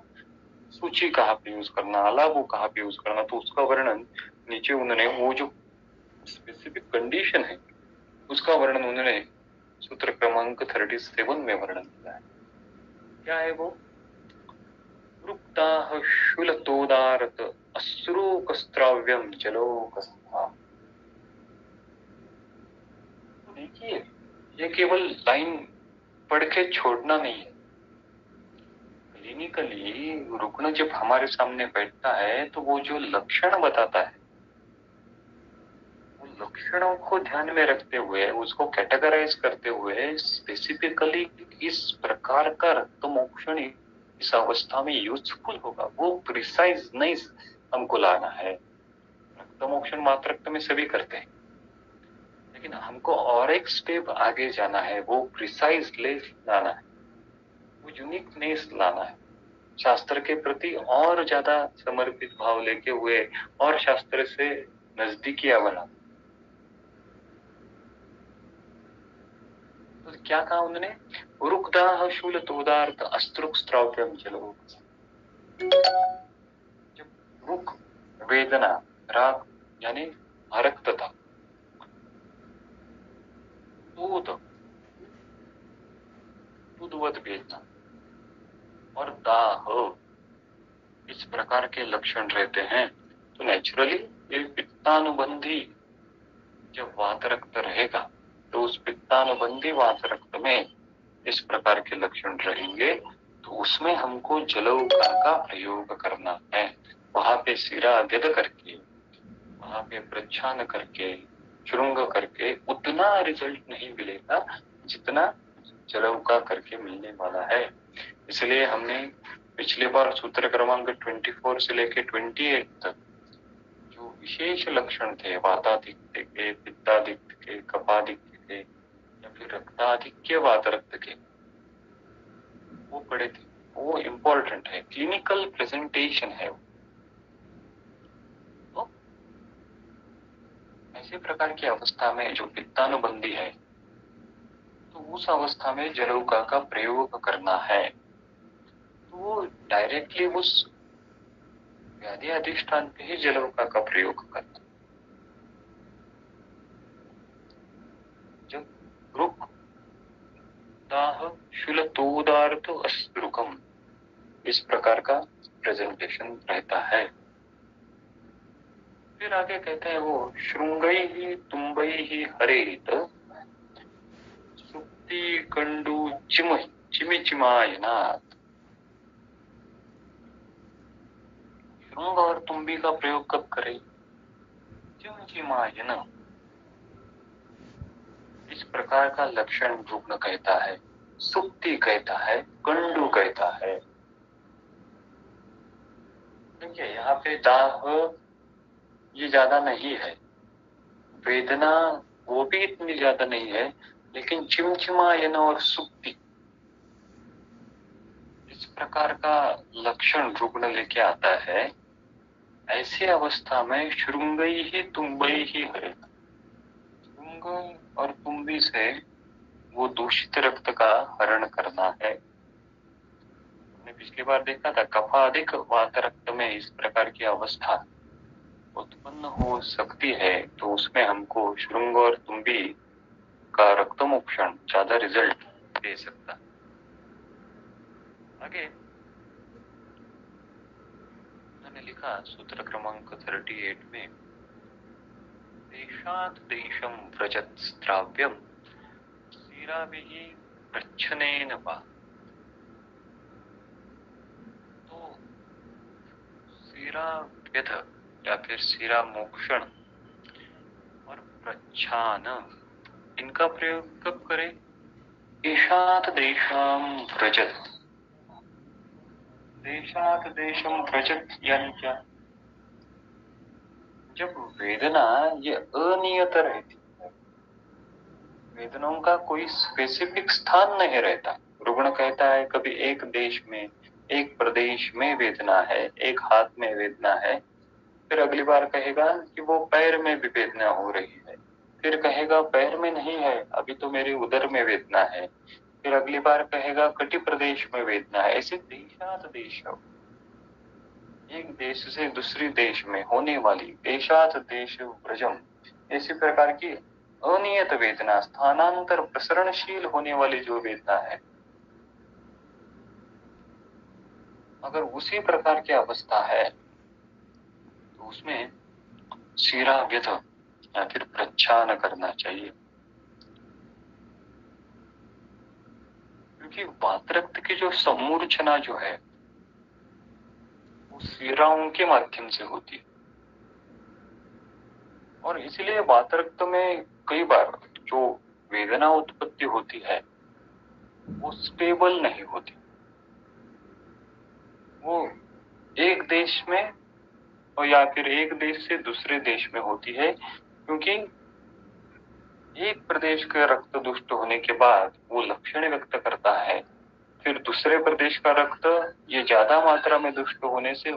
सूची कहाँ पे यूज करना, अलाबो कहाँ पे यूज करना। तो उसका वर्णन नीचे उन्होंने वो जो स्पेसिफिक कंडीशन है उसका वर्णन उन्होंने सूत्र क्रमांक 37 में वर्णन किया है। क्या है वो, रुक्ताः शुलतोदारत अश्रुकस्त्राव्यम जलोकस्था। देखिए ये केवल लाइन पढ़ के छोड़ना नहीं है। क्लिनिकली रुग्ण जब हमारे सामने बैठता है तो वो जो लक्षण बताता है, उन लक्षणों को ध्यान में रखते हुए उसको कैटेगराइज करते हुए स्पेसिफिकली किस प्रकार का रक्त मोक्षण इस अवस्था में यूजफुल होगा वो प्रिसाइज नहीं हमको लाना है। रक्त मोक्षण मात्र रक्त में सभी करते हैं, लेकिन हमको और एक स्टेप आगे जाना है, वो प्रिसाइजनेस लाना है, वो यूनिकनेस लाना है, शास्त्र के प्रति और ज्यादा समर्पित भाव लेके हुए और शास्त्र से नजदीकियां बना। तो क्या कहा उन्होंने, रुक्दाह शूलतोदार्थ अस्त्रुक स्त्राव्यम जलो। जब रुक वेदना राग यानी अरक्तता, दूधवत वेदना और दाह इस प्रकार के लक्षण रहते हैं तो नेचुरली ये पित्तानुबंधी जब वात रक्त रहेगा तो उस पित्तानुबंधी वात रक्त में इस प्रकार के लक्षण रहेंगे तो उसमें हमको जलौका का प्रयोग करना है। वहां पे सिरागद करके, वहां पे प्रच्छान करके, श्रृंग करके उतना रिजल्ट नहीं मिलेगा जितना जलौका करके मिलने वाला है। इसलिए हमने पिछले बार सूत्र क्रमांक 24 से लेके 28 तक जो विशेष लक्षण थे, वाताधिक्य के, पित्ताधिक्य के, कफाधिक्य के या फिर रक्ताधिक्य वात रक्त के, वो पढ़े थे। वो इम्पोर्टेंट है, क्लिनिकल प्रेजेंटेशन है वो। तो ऐसे प्रकार की अवस्था में जो पित्तानुबंधी है तो उस अवस्था में जलौका का प्रयोग करना है। तो वो डायरेक्टली उस व्याधि अधिष्ठान पे ही जलौका का प्रयोग करना। जब रुक दाह शूलतोदार्थ अश्रुकम इस प्रकार का प्रेजेंटेशन रहता है। फिर आगे कहते हैं वो श्रृंगई ही तुम्बई ही हरेत सुप्ति कंडू चिमिचिमायनाथ। श्रृंग और तुम्बी का प्रयोग कब करें, चिमचिमायन इस इस प्रकार का लक्षण रुग्ण कहता है, सुक्ति कहता है, गंडू कहता है। देखिए यहाँ पे दाह ये ज्यादा नहीं है, वेदना वो भी इतनी ज्यादा नहीं है, लेकिन चिमचिमायन और सुक्ति इस प्रकार का लक्षण रुग्ण लेके आता है। ऐसी अवस्था में श्रृंगई ही तुम्बई ही है, श्रृंग और तुम्बी से वो दूषित रक्त का हरण करना है। हमने पिछली बार देखा था कफाधिक वात रक्त में इस प्रकार की अवस्था उत्पन्न हो सकती है, तो उसमें हमको श्रृंग और तुम्बी का रक्तमोक्षण ज्यादा रिजल्ट दे सकता। आगे मैंने लिखा सूत्र क्रमांक 38 में, देशात् देशं व्रजत् स्त्राव्यम सीराभिः प्रच्छनेन वा। तो सीराव्यध या फिर सीरा मोक्षण और प्रच्छान इनका प्रयोग कब करें? देशात् देशं व्रजत्, देशात् देशं व्रजत् यानी क्या? जब वेदना ये अनियत रहती है, वेदनाओं का कोई स्पेसिफिक स्थान नहीं रहता। रुग्ण कहता है कभी एक देश में, एक प्रदेश में वेदना है, एक हाथ में वेदना है, फिर अगली बार कहेगा कि वो पैर में भी वेदना हो रही है, फिर कहेगा पैर में नहीं है, अभी तो मेरे उदर में वेदना है, फिर अगली बार कहेगा कटि प्रदेश में वेदना है। ऐसे देशात देश, एक देश से दूसरे देश में होने वाली देशात देश व्रजम, इसी प्रकार की अनियत वेदना, स्थानांतर प्रसरणशील होने वाली जो वेदना है, अगर उसी प्रकार की अवस्था है तो उसमें सीराव्यथ या फिर प्रच्छान करना चाहिए। क्योंकि वात रक्त की जो सम्मूर्छना जो है वो सीराओं के माध्यम से होती है, और इसलिए वात रक्त में कई बार जो वेदना उत्पत्ति होती है वो स्टेबल नहीं होती। वो एक देश में और या फिर एक देश से दूसरे देश में होती है, क्योंकि एक प्रदेश का रक्त दुष्ट होने के बाद वो लक्षण व्यक्त करता है, फिर दूसरे प्रदेश का रक्त ये ज्यादा मात्रा में दुष्ट होने से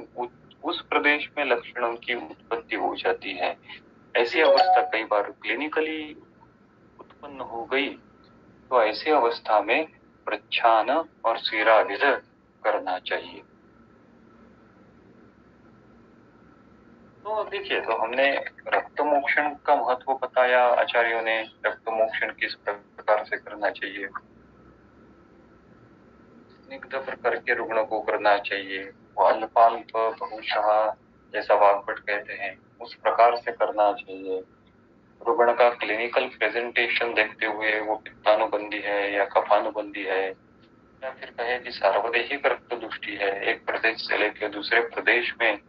उस प्रदेश में लक्षणों की उत्पत्ति हो जाती है। ऐसी अवस्था कई बार क्लिनिकली उत्पन्न हो गई, तो ऐसी अवस्था में प्रच्छान और सीराभिध करना चाहिए। तो देखिए, तो हमने रक्तमोक्षण का महत्व बताया, आचार्यों ने रक्तमोक्षण किस प्रकार से करना चाहिए, स्निग्ध प्रकार के रुग्ण को करना चाहिए, अल्पाल्प बहुशः जैसा वाग्भट कहते हैं उस प्रकार से करना चाहिए। रुग्ण का क्लिनिकल प्रेजेंटेशन देखते हुए वो पित्तानुबंधी है या कफानुबंधी है, या फिर कहे कि सार्वदेहिक रक्त दुष्टि है, एक प्रदेश से लेकर दूसरे प्रदेश में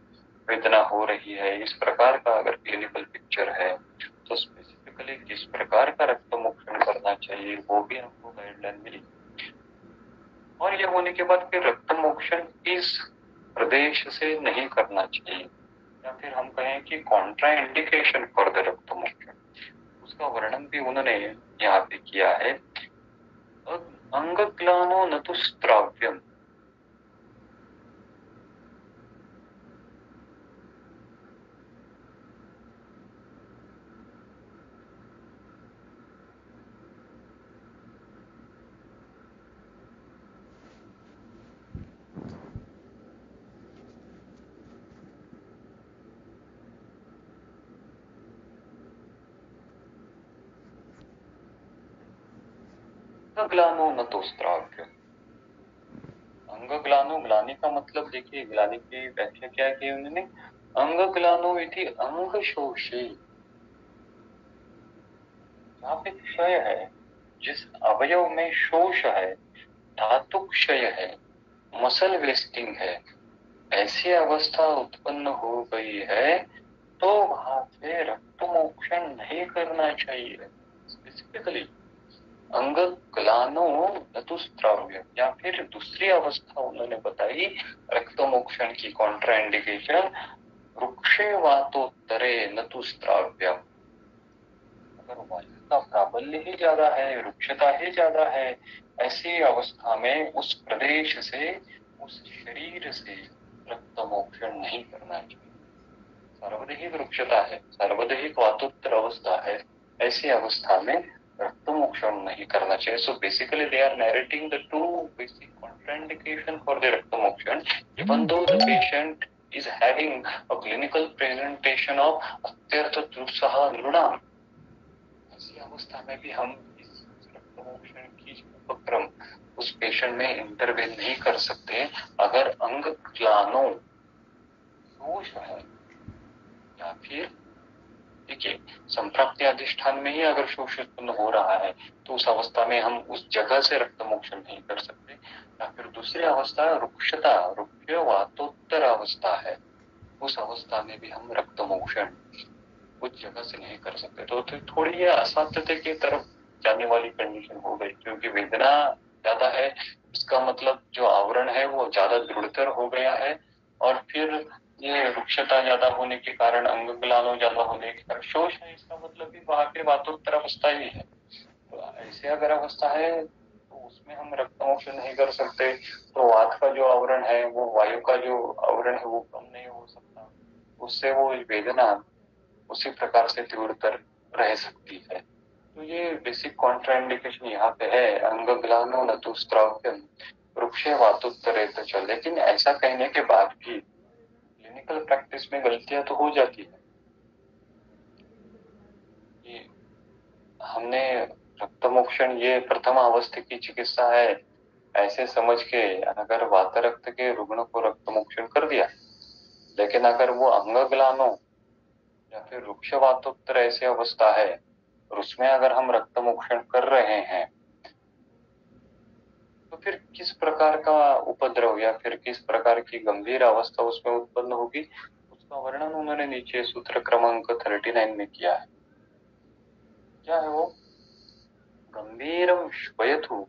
वेदना हो रही है, इस प्रकार का अगर क्लिनिकल पिक्चर है तो स्पेसिफिकली किस प्रकार का रक्तमोक्षण करना चाहिए वो भी हमको गाइडलाइन मिली। और ये होने के बाद फिर रक्तमोक्षण किस प्रदेश से नहीं करना चाहिए, या फिर हम कहें कि कॉन्ट्रा इंडिकेशन फॉर द रक्तमोक्षण, उसका वर्णन भी उन्होंने यहाँ पे किया है। अंगग्लानो न तो स्त्राव्यम, अंगग्लानो न तो स्त्राव्यम। अंगग्लानो, ग्लानि का मतलब देखिए, ग्लानि की व्याख्या क्या की उन्होंने, अंगग्लानो इति अंग शोषे, जहाँ पे क्षय है, जिस अवयव में शोष है, धातु क्षय है, मसल वेस्टिंग है, ऐसी अवस्था उत्पन्न हो गई है तो वहां से रक्तमोक्षण नहीं करना चाहिए। स्पेसिफिकली अंग ग्लानो ऋतुस्राव्य, या फिर दूसरी अवस्था उन्होंने बताई रक्तमोक्षण की कॉन्ट्रा इंडिकेशन, वृक्षे वातोत्तरे ऋतुस्राव्य। अगर वायु का प्राबल्य ही ज्यादा है, वृक्षता ही ज्यादा है, ऐसी अवस्था में उस प्रदेश से, उस शरीर से रक्तमोक्षण नहीं करना चाहिए। सर्वदेहिक वृक्षता है, सर्वदेहिक वातोत्तर अवस्था है, ऐसी अवस्था में रक्तमोक्षण नहीं करना चाहिए। So basically they are narrating the two basic contraindication for the रक्तमोक्षण, even though the patient is having a clinical presentation of अत्यर्थ दुस्सह नृणाम, ऐसी अवस्था में भी हम इस रक्तमोक्षण की उपक्रम उस पेशेंट में इंटरवेन नहीं कर सकते अगर अंग ग्लानो दोष है, या फिर देखिए संप्राप्ति अधिष्ठान में ही अगर शोष उत्पन्न हो रहा है तो उस अवस्था में हम उस जगह से रक्तमोक्षण नहीं कर सकते। या फिर दूसरी अवस्था रुक्षता, रुक्ष वातोत्तर अवस्था है, उस अवस्था में भी हम रक्तमोक्षण उस जगह से नहीं कर सकते। तो थोड़ी ये असाध्यता की तरफ जाने वाली कंडीशन हो गई, क्योंकि वेदना ज्यादा है, इसका मतलब जो आवरण है वो ज्यादा दृढ़तर हो गया है, और फिर ये वृक्षता ज्यादा होने के कारण, अंग ग्लानो ज्यादा होने के कारण शोष है, इसका मतलब भी वहां पे वातोत्तर अवस्था ही है। तो ऐसे अगर अवस्था है तो उसमें हम रक्तमोक्षण नहीं कर सकते, तो वात का जो आवरण है वो वायु का जो आवरण है वो कम नहीं हो सकता, उससे वो वेदना उसी प्रकार से तीव्रतर रह सकती है। तो ये बेसिक कॉन्ट्राइंडिकेशन यहाँ पे है, अंग ग्लानो ऋतुस्राव्यम वृक्षे वातोत्तरे तो चल। लेकिन ऐसा कहने के बाद भी क्लिनिकल प्रैक्टिस में गलतियां तो हो जाती है। ये हमने रक्तमोक्षण ये प्रथम अवस्था की चिकित्सा है ऐसे समझ के अगर वात रक्त के रुग्ण को रक्तमोक्षण कर दिया, लेकिन अगर वो अंग ग्लानो या फिर वृक्ष वातोत्तर ऐसी अवस्था है और उसमें अगर हम रक्तमोक्षण कर रहे हैं तो फिर किस प्रकार का उपद्रव या फिर किस प्रकार की गंभीर अवस्था उसमें उत्पन्न होगी, उसका वर्णन उन्होंने नीचे सूत्र क्रमांक 39 में किया है। क्या है वो? गंभीरम श्वयतु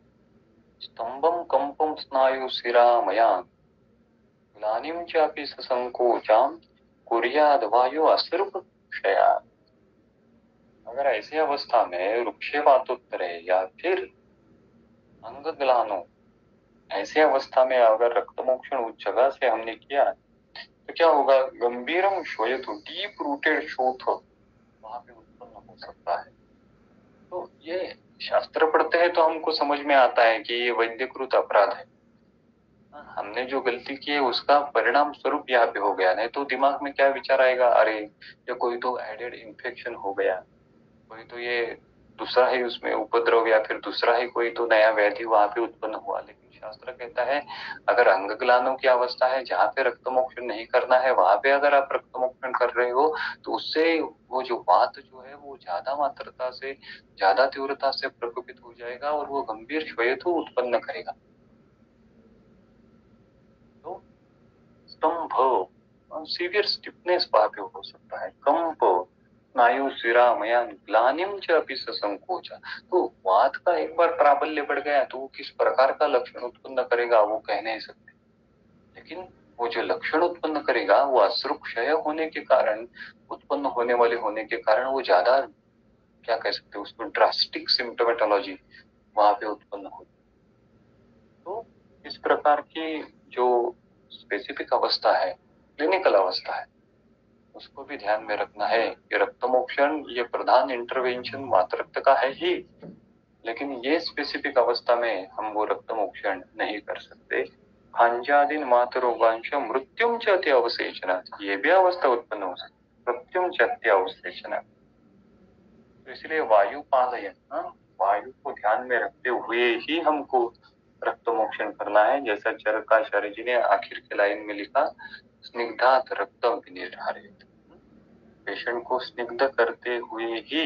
स्तंभम कंपम स्नायु शिरामयान ग्लानिम चापि ससंकोचाम कुर्याद वायु असुरप क्षया। अगर ऐसी अवस्था में वृक्षे वातोत्तरे या फिर अंग ग्लानो, ऐसी अवस्था में अगर रक्तमोक्षण उस जगह से हमने किया तो क्या होगा? गंभीरम श्वयतु, डीप रूटेड शोथ वहां पे उत्पन्न हो सकता है। तो ये शास्त्र पढ़ते हैं तो हमको समझ में आता है कि ये वैद्यकृत अपराध है, हमने जो गलती की है उसका परिणाम स्वरूप यहाँ पे हो गया। नहीं तो दिमाग में क्या विचार आएगा, अरे ये कोई तो एडेड इन्फेक्शन हो गया, कोई तो ये दूसरा ही उसमें उपद्रव या फिर दूसरा ही कोई तो नया व्याधि वहां पे उत्पन्न हुआ। लेकिन शास्त्र कहता है अगर अंग ग्लानों की अवस्था है जहाँ पे रक्तमोक्षण नहीं करना है, वहां पे अगर आप रक्तमोक्षण कर रहे हो तो उससे वो जो वात जो है वो ज्यादा मात्रता से, ज्यादा तीव्रता से प्रकोपित हो जाएगा और वो गंभीर श्वेतु उत्पन्न करेगा। तो स्तंभ, सीवियर स्टिफनेस वहां पे हो सकता है, कंप, स्नायु शिरामयान ग्लानिम च अपि संकोचा। तो वात का एक बार प्राबल्य बढ़ गया तो वो किस प्रकार का लक्षण उत्पन्न करेगा वो कह नहीं सकते, लेकिन वो जो लक्षण उत्पन्न करेगा वो अश्रुक्षय होने के कारण, उत्पन्न होने वाले होने के कारण वो ज्यादा, क्या कह सकते हैं उसको, ड्रास्टिक सिम्टोमेटोलॉजी वहां पे उत्पन्न होती। तो इस प्रकार की जो स्पेसिफिक अवस्था है, क्लिनिकल अवस्था है, उसको भी ध्यान में रखना है कि रक्तमोक्षण ये प्रधान इंटरवेंशन मातृत्व का है ही, लेकिन ये स्पेसिफिक अवस्था में हम वो रक्तमोक्षण नहीं कर सकते। खांजादीन मातरोगांश मृत्युम च अति अवशेषणा, ये भी अवस्था उत्पन्न हो सकती, मृत्युम च अति अवशेषणा। तो इसलिए वायु पालयन, वायु को ध्यान में रखते हुए ही हमको रक्तमोक्षण करना है। जैसा चरकाचार्य जी ने आखिर के लाइन में लिखा, स्निग्धात रक्तम विनिर्धारित, पेशेंट को स्निग्ध करते हुए ही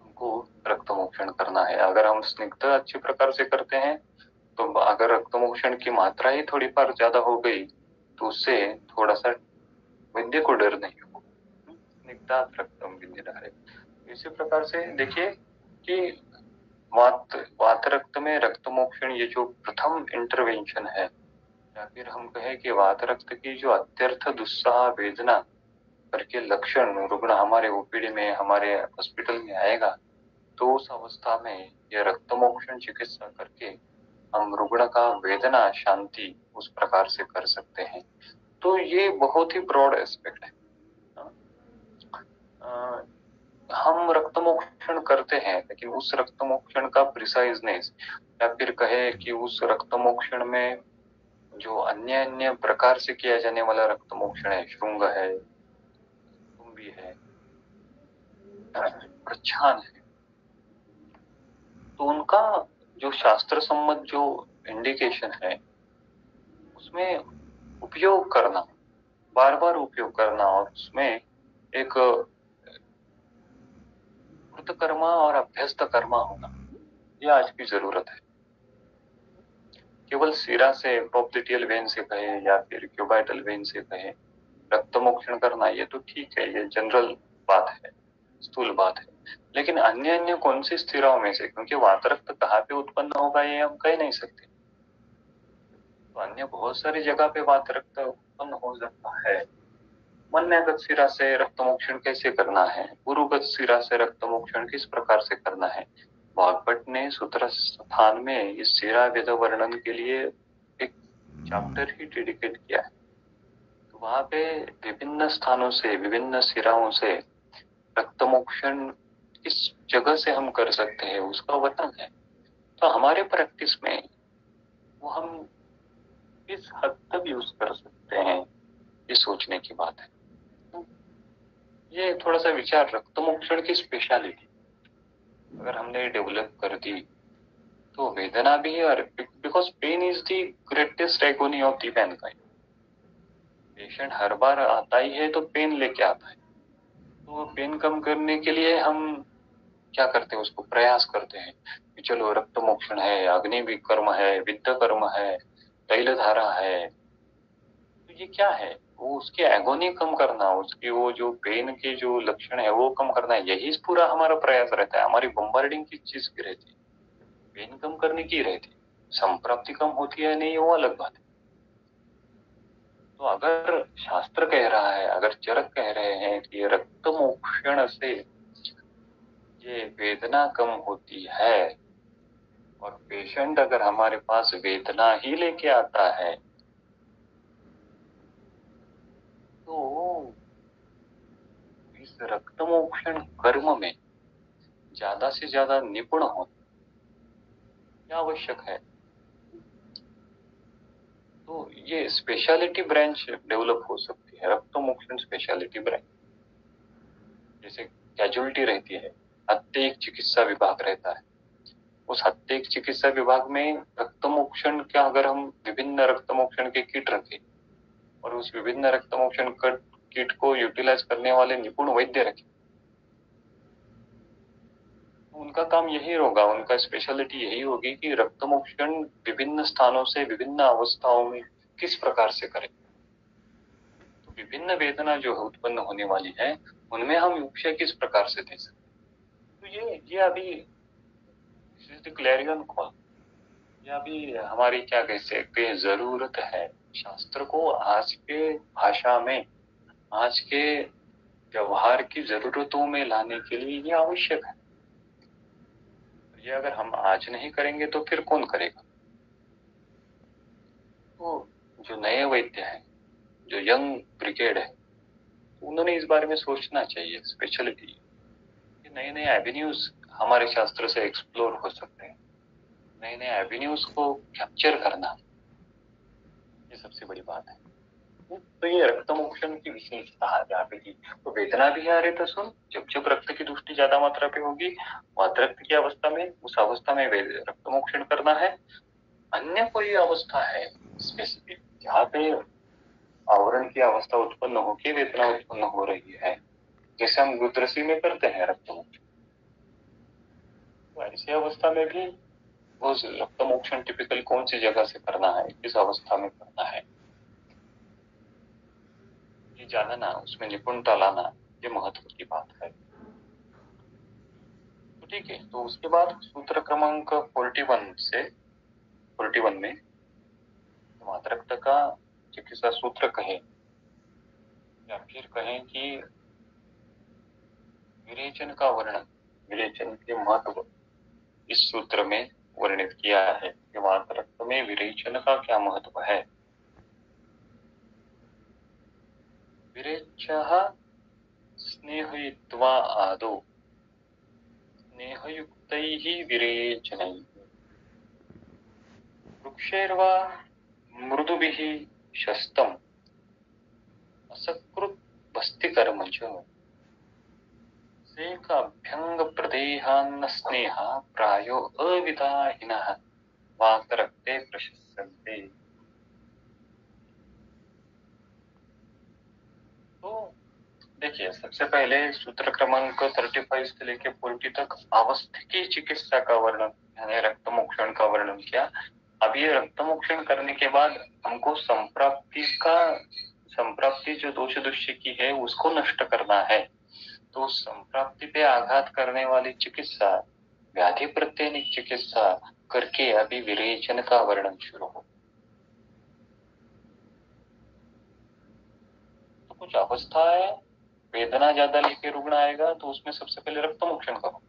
हमको रक्तमोक्षण करना है। अगर हम स्निग्ध अच्छे प्रकार से करते हैं तो अगर रक्तमोक्षण की मात्रा ही थोड़ी बार ज्यादा हो गई तो उससे थोड़ा सा वैद्य को डर नहीं हो। स्निग्धात रक्तम विनिर्धारित, इसी प्रकार से देखिए कि वात रक्त में रक्त मोक्षण ये जो प्रथम इंटरवेंशन है, या फिर हम कहें कि वात रक्त की जो अत्यर्थ दुस्साह वेदना करके लक्षण रुग्ण हमारे ओपीडी में, हमारे हॉस्पिटल में आएगा, तो उस अवस्था में ये रक्त मोक्षण चिकित्सा करके हम रुग्ण का वेदना शांति उस प्रकार से कर सकते हैं। तो ये बहुत ही ब्रॉड एस्पेक्ट है। हम रक्त मोक्षण करते हैं, लेकिन उस रक्त मोक्षण का प्रिसाइजनेस, या फिर कहे कि उस रक्त मोक्षण में जो अन्य अन्य प्रकार से किया जाने वाला रक्त मोक्षण है, श्रृंग है, तुम्बी है, प्रच्छान है, तो उनका जो शास्त्र सम्मत जो इंडिकेशन है, उसमें उपयोग करना, बार बार उपयोग करना, और उसमें एक कृतकर्मा और अभ्यस्त कर्मा होना, ये आज की जरूरत है। केवल सिरा से, प्रोप्टिटियल वेन से कहे या फिर क्यूबाइटल वेन से कहे रक्त मोक्षण करना, ये तो ठीक है, ये जनरल बात है, स्थूल बात है। लेकिन अन्य अन्य कौन सी स्थिराओं में से, क्योंकि वात रक्त कहाँ पे उत्पन्न होगा ये हम कह नहीं सकते, तो अन्य बहुत सारी जगह पे वात रक्त उत्पन्न हो सकता है। मन्यागत सिरा से रक्त मोक्षण कैसे करना है, गुरुगत सिरा से रक्त मोक्षण किस प्रकार से करना है, वाग्भट ने सूत्र स्थान में इस सिरा वेद वर्णन के लिए एक चैप्टर ही डेडिकेट किया है। तो वहां पे विभिन्न स्थानों से, विभिन्न सिराओं से रक्त मोक्षण किस जगह से हम कर सकते हैं उसका वर्णन है। तो हमारे प्रैक्टिस में वो हम किस हद तक यूज कर सकते हैं, ये सोचने की बात है। ये थोड़ा सा विचार, रक्त मोक्षण की स्पेशलिटी अगर हमने डेवलप कर दी तो वेदना भी है, और because pain is the greatest agony of the mankind. Patient हर बार आता ही है तो पेन लेके आता है, तो पेन कम करने के लिए हम क्या करते हैं, उसको प्रयास करते हैं कि चलो रक्त मोक्षण है, अग्नि कर्म है, विद्ध कर्म है, तैल धारा है, तो ये क्या है, वो उसकी एगोनी कम करना, उसकी वो जो पेन के जो लक्षण है वो कम करना, यही पूरा हमारा प्रयास रहता है। हमारी बम्बार्डिंग किस चीज की रहती है, पेन कम करने की रहती है। संप्राप्ति कम होती है नहीं, वो अलग बात है। तो अगर शास्त्र कह रहा है, अगर चरक कह रहे हैं कि ये रक्त मोक्षण से ये वेदना कम होती है, और पेशेंट अगर हमारे पास वेदना ही लेके आता है, तो इस रक्त मोक्षण कर्म में ज्यादा से ज्यादा निपुण होना क्या आवश्यक है। तो ये स्पेशलिटी ब्रांच डेवलप हो सकती है, रक्त मोक्षण स्पेशलिटी ब्रांच। जैसे कैजुअलिटी रहती है, हत्तेक चिकित्सा विभाग रहता है, उस हत्तेक चिकित्सा विभाग में रक्त मोक्षण का अगर हम विभिन्न रक्त मोक्षण के किट रखें और उस विभिन्न रक्त मोक्षण किट को यूटिलाइज करने वाले निपुण वैद्य रखें, तो उनका काम यही होगा, उनका स्पेशलिटी यही होगी कि रक्त मोक्षण विभिन्न स्थानों से विभिन्न अवस्थाओं में किस प्रकार से करें। तो विभिन्न वेदना जो उत्पन्न होने वाली है उनमें हम उपचार किस प्रकार से दे सकते हैं। तो ये अभी क्लैरियन कॉल, ये अभी हमारी क्या कह सकते हैं जरूरत है। शास्त्र को आज के भाषा में, आज के व्यवहार की जरूरतों में लाने के लिए ये आवश्यक है। ये अगर हम आज नहीं करेंगे तो फिर कौन करेगा। तो जो नए वैद्य हैं, जो यंग ब्रिगेड है, उन्होंने इस बारे में सोचना चाहिए। स्पेशलिटी नए नए एवेन्यूज हमारे शास्त्र से एक्सप्लोर हो सकते हैं, नए नए एवेन्यूज को कैप्चर करना, ये सबसे बड़ी बात है। तो ये रक्त मोक्षण की विशेषता है यहाँ पे की। तो वेदना भी आ रही तो सुन, जब जब रक्त की दृष्टि ज्यादा मात्रा पे होगी, वात रक्त की अवस्था में, उस अवस्था में रक्त मोक्षण करना है। अन्य कोई अवस्था है स्पेसिफिक जहाँ पे आवरण की अवस्था उत्पन्न होकर वेदना उत्पन्न हो रही है, जैसे हम गुदरसी में करते हैं रक्त मोक्षण, तो ऐसी अवस्था में भी वो रक्त मोक्षण टिपिकल कौन सी जगह से करना है, किस अवस्था में करना है, ये जानना, उसमें निपुणता लाना, ये महत्व की बात है। तो ठीक है, तो उसके बाद सूत्र क्रमांक 41 में मात्रक का चिकित्सा सूत्र कहें या फिर कहें कि विरेचन का वर्णन, विरेचन के महत्व इस सूत्र में वर्णित किया है कि मात्रक में विरेचन का क्या महत्व है। विरेचः स्नेहयित्वा आदौ स्नेहयुक्तैः विरेचनैः वृक्षैर्वा मृदुभिः शस्तम् असकृत् बस्तिकर्म च सेकाभ्यङ्गप्रदेहान्न स्नेहा प्रायो अविदाहिनः वातरक्ते प्रशस्यन्ते। तो देखिए, सबसे पहले सूत्र क्रमांक 35 से लेके 40 तक अवस्थिकी चिकित्सा का वर्णन यानी रक्तमोक्षण का वर्णन किया। अब ये रक्तमोक्षण करने के बाद हमको संप्राप्ति जो दोष दुष्य की है उसको नष्ट करना है। तो संप्राप्ति पे आघात करने वाली चिकित्सा, व्याधि प्रत्यनिक चिकित्सा करके अभी विरेचन का वर्णन शुरू हो। तो कुछ अवस्था है, वेदना ज्यादा लेके रुग्ण आएगा तो उसमें सबसे पहले रक्तमोक्षण करो।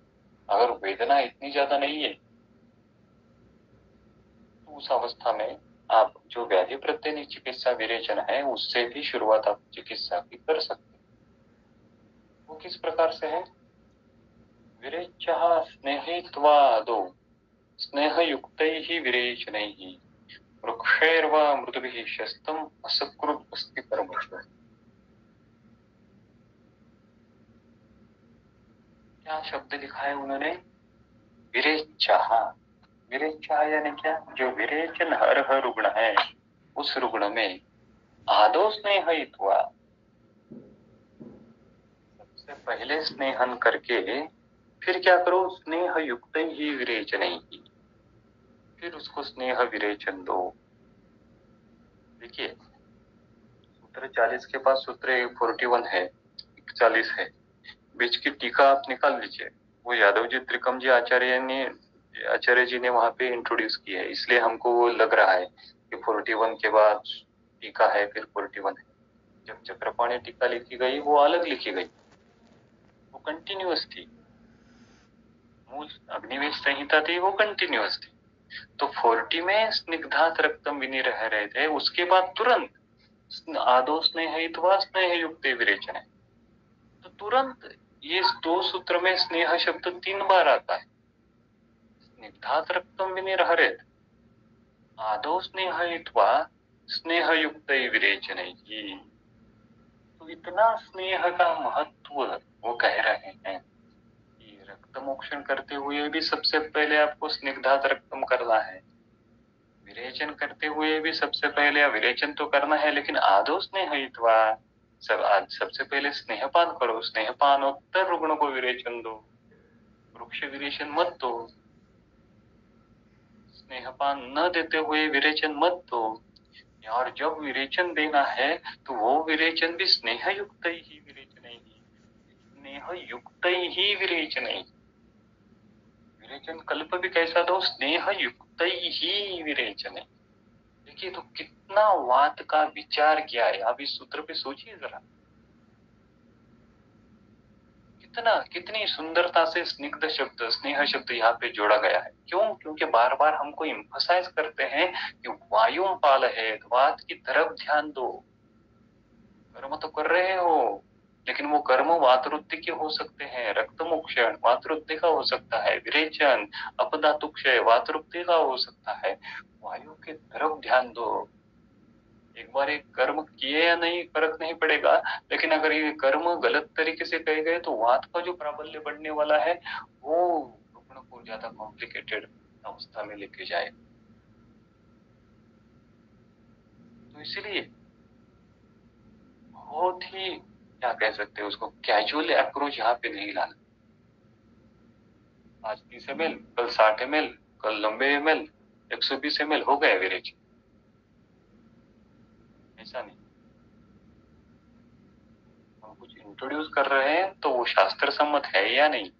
अगर वेदना इतनी ज्यादा नहीं है तो उस अवस्था में आप जो व्याधि प्रत्यनिक चिकित्सा विरेचन है उससे भी शुरुआत आप चिकित्सा की कर सकते हैं। वो किस प्रकार से है? विरेचः स्नेहित्वादौ स्नेहयुक्तैः विरेचनैः वृक्षैर्वा मृदुभिः शस्तम् असकृत् बस्तिकर्म च। क्या शब्द लिखा है उन्होंने? विरेचः। विरेचः यानी क्या? जो विरेचन अर्ह रुग्ण है उस रुग्ण में आदौ स्नेहयित्वा, सबसे पहले स्नेहन करके फिर क्या करो? स्नेह युक्त ही विरेचन ही, फिर उसको स्नेह विरेचन दो। देखिए, सूत्र 40 के पास सूत्र 41 है, 41 है, बीच की टीका आप निकाल लीजिए। वो यादव जी त्रिकम जी आचार्य जी ने वहां पे इंट्रोड्यूस की है, इसलिए हमको वो लग रहा है कि 41 के बाद टीका है फिर 41 है। जब चक्रपाणी टीका लिखी गई वो अलग लिखी गई, वो कंटिन्यूअस थी। मूल अग्निवेश संहिता थी वो कंटिन्यूअस थी। तो 40 में स्निग्धात रक्तम विनि रह रहे थे, उसके बाद तुरंत आदो स्नेहित्वा स्नेह युक्त विरेचन है। तो तुरंत ये दो सूत्र में स्नेह शब्द 3 बार आता है। स्निग्धात रक्तम विनि रह रहे थे, आदो स्नेहित्वा स्नेह युक्त विरेचन ही। तो इतना स्नेह का महत्व वो कह रहे हैं कि रक्तमोक्षण करते हुए भी सबसे पहले आपको स्निग्धात रक्तम करना है, विरेचन करते हुए भी सबसे पहले विरेचन तो करना है, लेकिन आदो स्नेहित्वा सबसे पहले स्नेहपान करो, स्नेहपानोत्तर रुग्ण को विरेचन दो, वृक्ष विरेचन मत दो। स्नेहपान न देते हुए विरेचन मत दो। और जब विरेचन देना है तो वो विरेचन भी स्नेह युक्त ही विरेचन ही, स्नेह युक्त ही विरेचन ही। विरेचन कल्प भी कैसा दो? स्नेह युक्त ही विरेचन। देखिए, तो कितना वात का विचार किया है। आप इस सूत्र पे सोचिए जरा, कितनी सुंदरता से स्निग्ध शब्द, स्नेह शब्द यहाँ पे जोड़ा गया है। क्यों? क्योंकि बार बार हमको इम्फसाइज करते हैं कि वायु पाल है, वात की तरफ ध्यान दो। कर्म तो कर रहे हो, लेकिन वो कर्म वातरुद्धि के हो सकते हैं, रक्तमोक्षण वातरुद्धि का हो सकता है, विरेचन अपधातुक्षय वातरुद्धि का हो सकता है। वायु के तरफ ध्यान दो। एक बार एक कर्म किए या नहीं फर्क नहीं पड़ेगा, लेकिन अगर ये कर्म गलत तरीके से कहे गए तो वात का जो प्राबल्य बढ़ने वाला है वो रुग्ण को ज्यादा कॉम्प्लिकेटेड अवस्था में लेके जाए। तो इसलिए बहुत ही, क्या कह सकते हैं उसको, कैजुअल अप्रोच यहाँ पे नहीं लाना। आज 30 ml, कल 60 ml, कल 90 ml, 120 ml हो गए एवरेज, ऐसा नहीं। हम कुछ इंट्रोड्यूस कर रहे हैं तो वो शास्त्र सम्मत है या नहीं,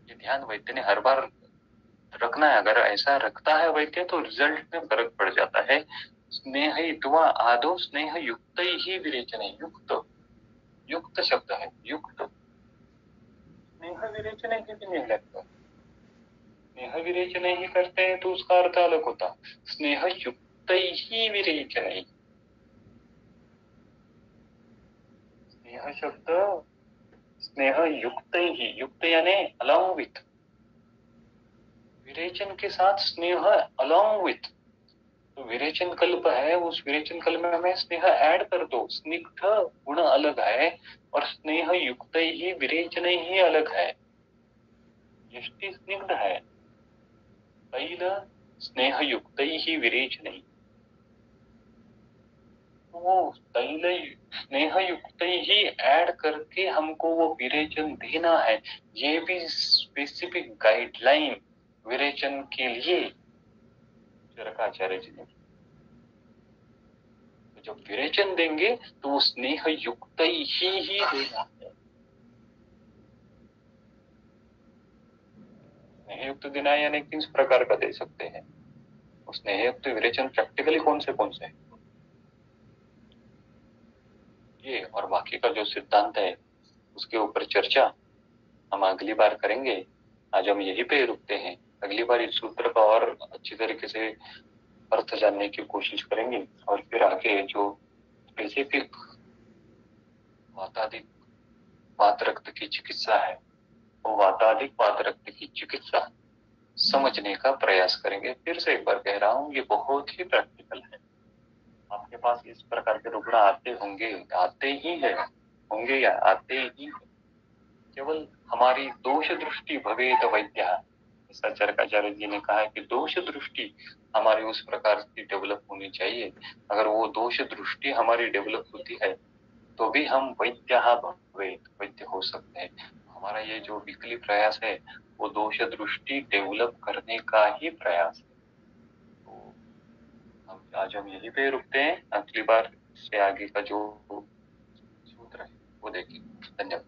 ये ध्यान वैद्य ने हर बार रखना है। अगर ऐसा रखता है वैद्य तो रिजल्ट में फर्क पड़ जाता है। स्नेहयित्वा आदौ स्नेह युक्त ही विरेचन, युक्त, युक्त शब्द है, युक्त। स्नेह विरेचन ही भी नहीं लगता, स्नेह विरेचन ही करते हैं तो उसका अर्थ अलग होता। स्नेह युक्त ही विरेचन, स्नेह शब्द स्नेह युक्त ही, युक्त यानी अलॉन्ग विथ, विरेचन के साथ स्नेह अलॉन्ग विथ। तो विरेचन कल्प है, उस विरेचन कल्प में हमें स्नेह ऐड कर दो। स्निग्ध गुण अलग है और स्नेह युक्त ही विरेचन ही अलग है। यष्टि स्निग्ध है, तैल स्नेह युक्त ही विरेचन, तो वो तैल स्नेह युक्त ही ऐड करके हमको वो विरेचन देना है। ये भी स्पेसिफिक गाइडलाइन विरेचन के लिए चरकाचार्य जी ने। तो जब विरेचन देंगे तो वो स्नेह युक्त ही देना है। स्नेहयुक्त देना है यानी किस प्रकार का दे सकते हैं? स्नेहयुक्त विरेचन प्रैक्टिकली कौन से है ये, और बाकी का जो सिद्धांत है उसके ऊपर चर्चा हम अगली बार करेंगे। आज हम यहीं पे रुकते हैं। अगली बार इस सूत्र का और अच्छी तरीके से अर्थ जानने की कोशिश करेंगे और फिर आगे जो स्पेसिफिक वाताधिक वात रक्त की चिकित्सा है, वो वाताधिक वात रक्त की चिकित्सा समझने का प्रयास करेंगे। फिर से एक बार कह रहा हूँ, ये बहुत ही प्रैक्टिकल है। आपके पास इस प्रकार के रुग्ण आते होंगे, आते ही है, होंगे या आते ही है। केवल हमारी दोष दृष्टि भवेत वैद्य, चरकाचार्य जी ने कहा है कि दोष दृष्टि हमारी उस प्रकार की डेवलप होनी चाहिए। अगर वो दोष दृष्टि हमारी डेवलप होती है तो भी हम वैद्य भवेत, वैद्य हो सकते हैं। हमारा ये जो वीकली प्रयास है वो दोष दृष्टि डेवलप करने का ही प्रयास है। तो आज हम यहीं पे रुकते हैं। अगली बार से आगे का जो सूत्र है वो देखेंगे। धन्यवाद।